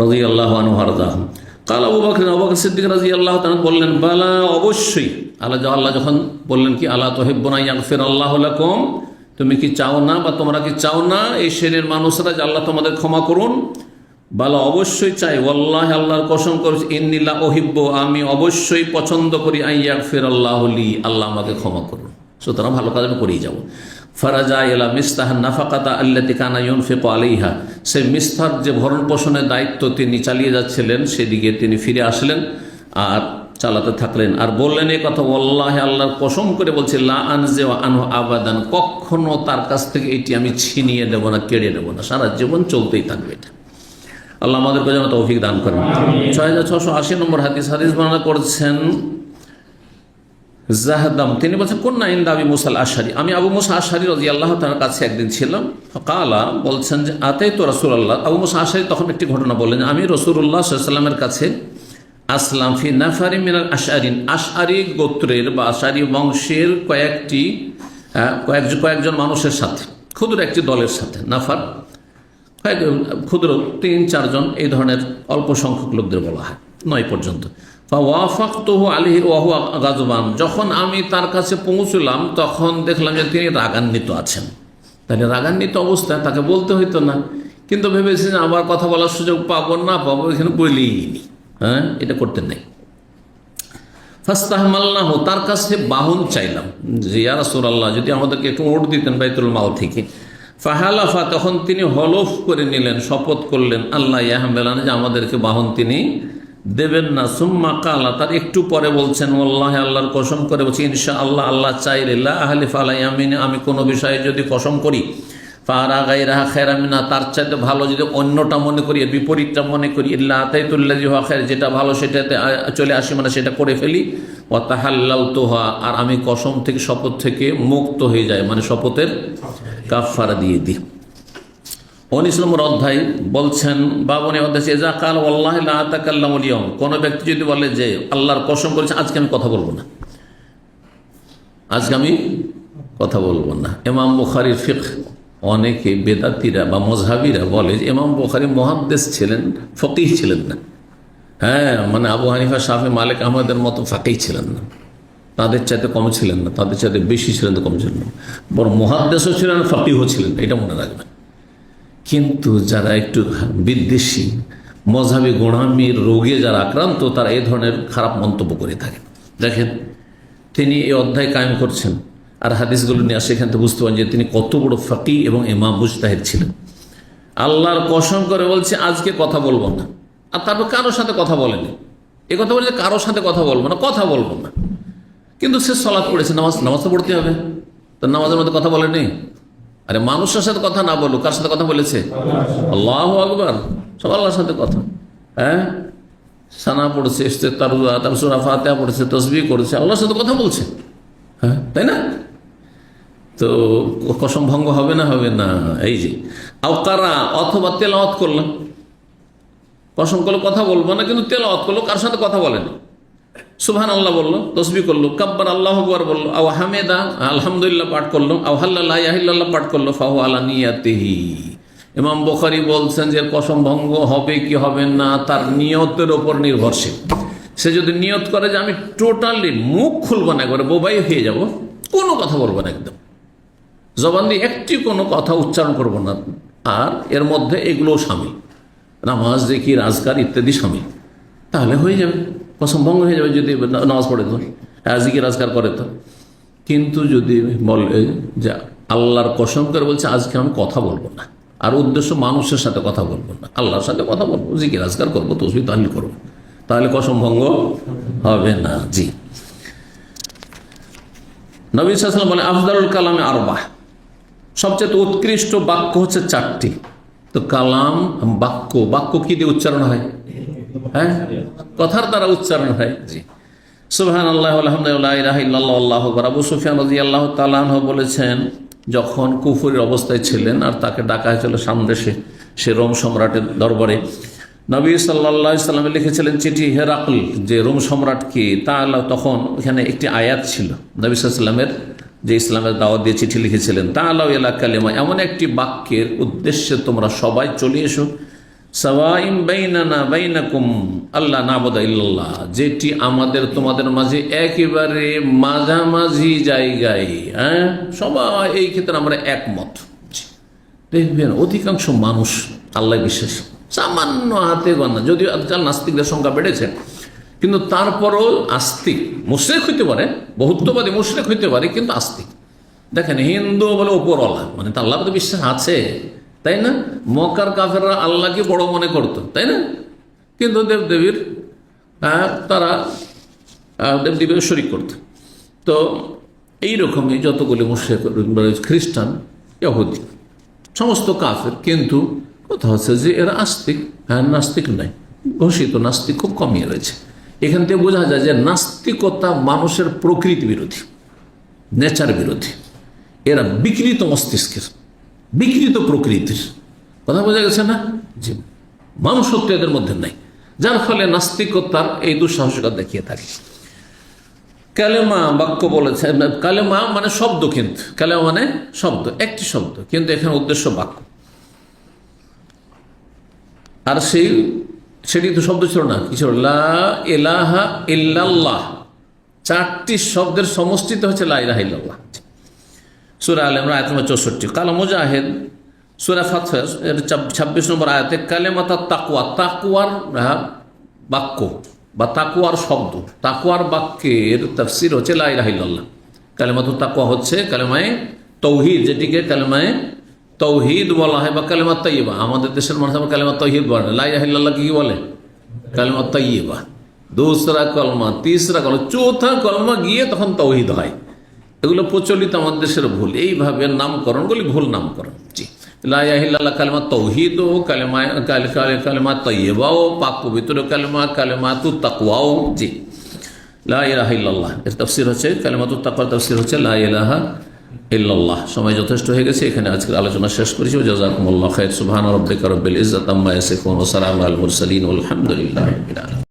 রাদিয়াল্লাহু আনহু ওয়ারদাহু। কাল আবু বকর সিদ্দিক রাদিয়াল্লাহু তাআলা বললেন, বালা, অবশ্যই। আল্লাহ যখন বললেন কি আলা তুহিব্বুনা ইয়াগফির আল্লাহু লাকুম, তুমি কি চাও না বা তোমরা কি চাও না এই শ্রেণীর মানুষরা যে আল্লাহ তোমাদের ক্ষমা করুন? বলো অবশ্যই চাই, ওয়াল্লাহি আল্লাহর কসম করেছি, ইন্নী লা উহিব্বু আমি অবশ্যই পছন্দ করি, আন ইয়াগফিরাল্লাহু লি আল্লাহ আমাকে ক্ষমা করুন। সুতরাং ভালো কাজ আমি করেই যাব। ফারাজা ইলা মিস্তাহ নাফাকাতা আল্লাতী কানা ইউনফিকু আলাইহা, সেই মিস্তার যে ভরণ পোষণের দায়িত্ব তিনি চালিয়ে যাচ্ছিলেন সেদিকে তিনি ফিরে আসলেন আর চালাতে থাকলেন। আর বললেন এই কথা, ওয়াল্লাহি আল্লাহর কসম করে বলছি, লা আনজিউ আনহু আবাদান, কখনো তার কাছ থেকে এটি আমি ছিনিয়ে দেব না, কেড়ে নেব না, সারা জীবন চলতেই থাকবে এটা। আল্লাহ আমাদেরকে যেন তৌফিক দান করেন। 6680 নম্বর হাদিস বর্ণনা করছেন জাহদাম, তিনি বলছেন কুন্না ইনদা আবি মুসা আল-আশআরী, আমি আবু মুসা আশআরী রাদিয়াল্লাহু তাআলার কাছে একদিন ছিলাম। কালা বলছেন যে আতাইতু রাসূলুল্লাহ, আবু মুসা আশআরী তখন একটি ঘটনা বললেন, আমি রাসূলুল্লাহ সাল্লাল্লাহু আলাইহি ওয়াসাল্লামের কাছে আসলাম ফি নাফারি মিনাল আশআরিন, আশআরী গোত্রের বা আশআরী বংশের কয়েকজন মানুষের সাথে, ক্ষুদ্র একটি দলের সাথে। নাফার ক্ষুদ্র 3-4 জন, এই ধরনের অল্প সংখ্যক লোকদের বলা হয় 9 পর্যন্ত। ফাওয়াফাকতুহু আলাইহি ওয়া হুয়া গাযবান, যখন আমি তার কাছে পৌঁছলাম তখন দেখলাম যে তিনি রাগান্বিত আছেন। তাহলে রাগান্বিত অবস্থায় তাকে বলতে হইতো না, কিন্তু ভেবেছেন আবার কথা বলার সুযোগ পাবো না পাবো, এখানে বলিনি, হ্যাঁ এটা করতে নেই। ফাস্তাহমালনাহু, তার কাছে বাহন চাইলাম যে ইয়া রাসূলুল্লাহ যদি আমাদেরকে একটু ওট দিতেন বাইতুল মাল থেকে। ফাহালাফা, তখন তিনি হলফ করে নিলেন, শপথ করলেন, আল্লাহ ইয়াহমেলান, যে আমাদেরকে বাহন তিনি দেবেন না। সুম্মা কালা, তার একটু পরে বলছেন, ওয়াল্লাহি আল্লাহর কসম করে বলছি, ইনশাআল্লাহ আল্লাহ চাইলে, লা আহলিফ আলা ইয়ামিনে, আমি কোনো বিষয়ে যদি কসম করি, ফারা গায়রাহা খায়রা মিনহা, তার চাইতে ভালো যদি অন্যটা মনে করি, বিপরীতটা মনে করি, ইল্লা আতাইতুল্লাযী হুয়া খায়র, যেটা ভালো সেটাতে চলে আসি, মানে সেটা করে ফেলি। ওয়া তাহাল্লালতুহা, আর আমি কসম থেকে শপথ থেকে মুক্ত হয়ে যায়, মানে শপথের কাফারা দিয়ে দিই। 19 নম্বর অধ্যায় বলছেন, বাবনে অধ্যায়, এজা কাল ওয়াল্লাহি লা আতাকাল্লামুল ইয়াউম, কোন ব্যক্তি যদি বলে যে আল্লাহর কসম করেছে আজকে আমি কথা বলবো না, আজকে আমি কথা বলবো না। ইমাম বুখারীর ফিকহ, অনেকে বেদাতিরা বা মযহাবিরা বলে যে ইমাম বুখারী মুহাদ্দিস ছিলেন, ফকিহ ছিলেন না। হ্যাঁ, মানে আবু হানিফা, শাফি, মালিক, আহমদের মতো ফাকিহ ছিলেন না, তাদের চাইতে কম ছিলেন না, তাদের চাইতে বেশি ছিলেন তো কম ছিলেন না, বরং মুহাদ্দিসও ছিলেন, ফাকিহও ছিলেন, এটা মনে রাখবেন। কিন্তু যারা একটু বিদ্বেষী, মযহাবী গোঁড়ামির রোগে যারা আক্রান্ত, তারা এই ধরনের খারাপ মন্তব্য করে থাকেন। দেখেন তিনি এই অধ্যায় কায়েম করছেন আর হাদিসগুলো নিয়ে সেখান থেকে বুঝতে পারেন যে তিনি কত বড় ফাকিহ এবং ইমাম মুজতাহিদ ছিলেন। আল্লাহর কসম করে বলছে আজকে কথা বলবো না, আর তারপর কারোর সাথে কথা বলেনি। এ কথা বলে যে কারোর সাথে কথা বলবো না, কথা বলবো না, কিন্তু সে সালাত পড়েছে, নামাজ তো পড়তে হবে, তো নামাজের মধ্যে কথা বলেনি। আরে মানুষের সাথে কথা না বলুক, কার সাথে কথা বলেছে? আল্লাহু আকবার, সব আল্লাহর সাথে কথা। হ্যাঁ, সানা পড়েছে, তার সূরা ফাতিহা পড়েছে, তাসবিহ করেছে, আল্লাহর সাথে কথা বলছে। হ্যাঁ, তাই না? তো কসম ভঙ্গ হবে না? হবে না। এই যে আওকারা, অথবা তেলাওয়াত করলাম, কসম করলো কথা বলবো না, কিন্তু তেলাওয়াত করলো, কার সাথে কথা বলেনি। সুবহানাল্লাহ বললো, তসবিহ করলো, কাব্বার আল্লাহু আকবার বললো, আও হামেদা আলহামদুলিল্লাহ পাঠ করলো, আও হাল্লা লা ইলাহা ইল্লাল্লাহ পাঠ করলো, ফাহু আলা নিয়াতিহি। ইমাম বুখারী বলছেন যে কসম ভঙ্গ হবে কি হবে না তার নিয়তের ওপর নির্ভরশীল। সে যদি নিয়ত করে যে আমি টোটালি মুখ খুলবো না, একবারে বোবাই হয়ে যাব, কোনো কথা বলবো না, একদম জবান দিয়ে একটি কোনো কথা উচ্চারণ করবো না, আর এর মধ্যে এগুলোও শামিল, নামাজ, জিকির, আজকার ইত্যাদি শামিল, তাহলে হয়ে যাবে, কসম ভঙ্গ হয়ে যাবে যদি নামাজ পড়ে তো, জিকির আজকার করে তো। কিন্তু যদি বলে যে আল্লাহর কসম করে বলছে আজকে আমি কথা বলবো না, আর উদ্দেশ্য মানুষের সাথে কথা বলবো না, আল্লাহর সাথে কথা বলবো, জিকির আজকার করবো, তসবিহ তাহলিল করবো, তাহলে কসম ভঙ্গ হবে না। জি, নবী সাল্লাল্লাহু আলাইহি ওয়াসাল্লাম বলে আফদালুল কালামে আরবাহ, সবচেয়ে উৎকৃষ্ট বাক্য হচ্ছে 4টি। তো কালাম, বাক্য কি দিয়ে উচ্চারণ হয়? হ্যাঁ, কথার দ্বারা উচ্চারণ হয়। জি, সুবহানাল্লাহ আলহামদুলিল্লাহ লা ইলাহা ইল্লাল্লাহ আল্লাহু আকবার। আবু সুফিয়ান রাদিয়াল্লাহু তাআলা আনহু বলেছেন, যখন কুফরের অবস্থায় ছিলেন আর তাকে ডাকা হয়েছিল সামদেশে, সে রোম সম্রাটের দরবারে, নবী সাল্লাল্লাহু আলাইহি ওয়াসাল্লাম লিখেছিলেন চিঠি হেরাকল, যে রোম সম্রাটকে। তাআলা তখন এখানে একটি আয়াত ছিল, নবী সাল্লাল্লাহু আলাইহি ওয়াসাল্লামের যে ইসলামের দাওয়াত দিয়ে চিঠি লিখেছিলেন, তাআলাউ ইলা কালিমা, এমন একটি বাক্যের উদ্দেশ্যে তোমরা সবাই চলে এসো, সাওয়াইন বাইনানা বাইনাকুম আল্লা নাবুদা ইল্লাল্লাহ, যেটি আমাদের তোমাদের মাঝে একেবারে মাঝামাঝি জায়গায়। হ্যাঁ, সবাই এই ক্ষেত্রে আমরা একমত। দেখবেন অধিকাংশ মানুষ আল্লাহ বিশ্বাসী, সামান্য হাতে গোনা। যদিও আজকাল নাস্তিকদের সংখ্যা বেড়েছে, কিন্তু তারপরও আস্তিক, মুশরিক হইতে পারে, বহুত্ববাদী মুশরিক হইতে পারে, কিন্তু আস্তিক। দেখেন, হিন্দু বলে ওপরওয়ালা, মানে তার আল্লাহ তো বিশ্বাস আছে, তাই না? মক্কার কাফেররা আল্লাহকে বড় মনে করতো, তাই না? কিন্তু দেবদেবীর তারা দেবদেবীর শরিক করত। তো এইরকমই যতগুলি মুশরিক, খ্রিস্টান, ইহুদি, সমস্ত কাফের, কিন্তু কথা হচ্ছে যে এরা আস্তিক, নাস্তিক নয়। ঘোষিত নাস্তিক খুব কমিয়ে রয়েছে। এখান থেকে বোঝা যায় যে নাস্তিকতা মানুষের প্রকৃতি বিরোধী, নেচার বিরোধী। এরা বিকৃত মস্তিষ্কের, বিকৃত প্রকৃতির। কথা বোঝা গেছে না? যে মানুষত্ব এদের মধ্যে নাই, যার ফলে নাস্তিকতার এই দুঃসাহসিকতা দেখিয়ে থাকে। কালেমা বাক্য বলেছে, কালেমা মানে শব্দ, কিন্তু কালেমা মানে শব্দ, একটি শব্দ, কিন্তু এখানে উদ্দেশ্য বাক্য। আর সেটি তো শব্দ ছিল না, কি ছিল? লা ইলাহা ইল্লাল্লাহ, চারটি শব্দের সমষ্টিতে হচ্ছে লা ইলাহা ইল্লাল্লাহ। সূরা আল ইমরান আয়াত নম্বর 64। কাল মুজাহিদ সূরা ফাতহ 26 নম্বর আয়াতে কালেমাত তাকওয়া, তাকওয়ার বাক্য বা তাকওয়ার শব্দ, তাকওয়ার বাক্যের তাফসীর হচ্ছে লা ইলাহা ইল্লাল্লাহ। কালেমাত তাকওয়া হচ্ছে কালেমায়ে তাওহীদ, যেটিকে কালেমায়ে তাওহীদ বলা হয়, বা কালেমাত তাইয়্যিবা। আমাদের দেশের মানুষ আবার কালেমাত তাওহীদ বলে, লা ইলাহা ইল্লাল্লাহ কি বলে? কালেমাত তাইয়্যিবা। দুসরা কলমা, তিসরা কলমা, চৌথা কলমা গিয়ে তখন তাওহীদ হয়। এগুলো প্রচলিত আমাদের দেশের ভুল, এইভাবে নামকরণগুলি ভুল নামকরণ। জি, লা ইলাহা ইল্লাল্লাহ কালেমা তাওহীদ ও কালেমা তাইয়্যিবা ও পাক পবিত্র কালেমা, কালেমাতুত তাকওয়াও। জি, লা ইলাহা ইল্লাল্লাহ এর তাফসীর হচ্ছে, কালেমাতুত তাকওয়ার তাফসীর হচ্ছে লা ইলাহা ইল্লাল্লাহ। সময় যথেষ্ট হয়ে গেছে, এখানে আজকের আলোচনা শেষ করেছি। জাযাকুমুল্লাহু খাইর। সুবহান রাব্বিকা রাব্বিল ইজ্জাতি আম্মা ইয়াসিফুন ওয়া সালামুন আলাল মুরসালিন ওয়াল হামদুলিল্লাহি রাব্বিল আলামিন।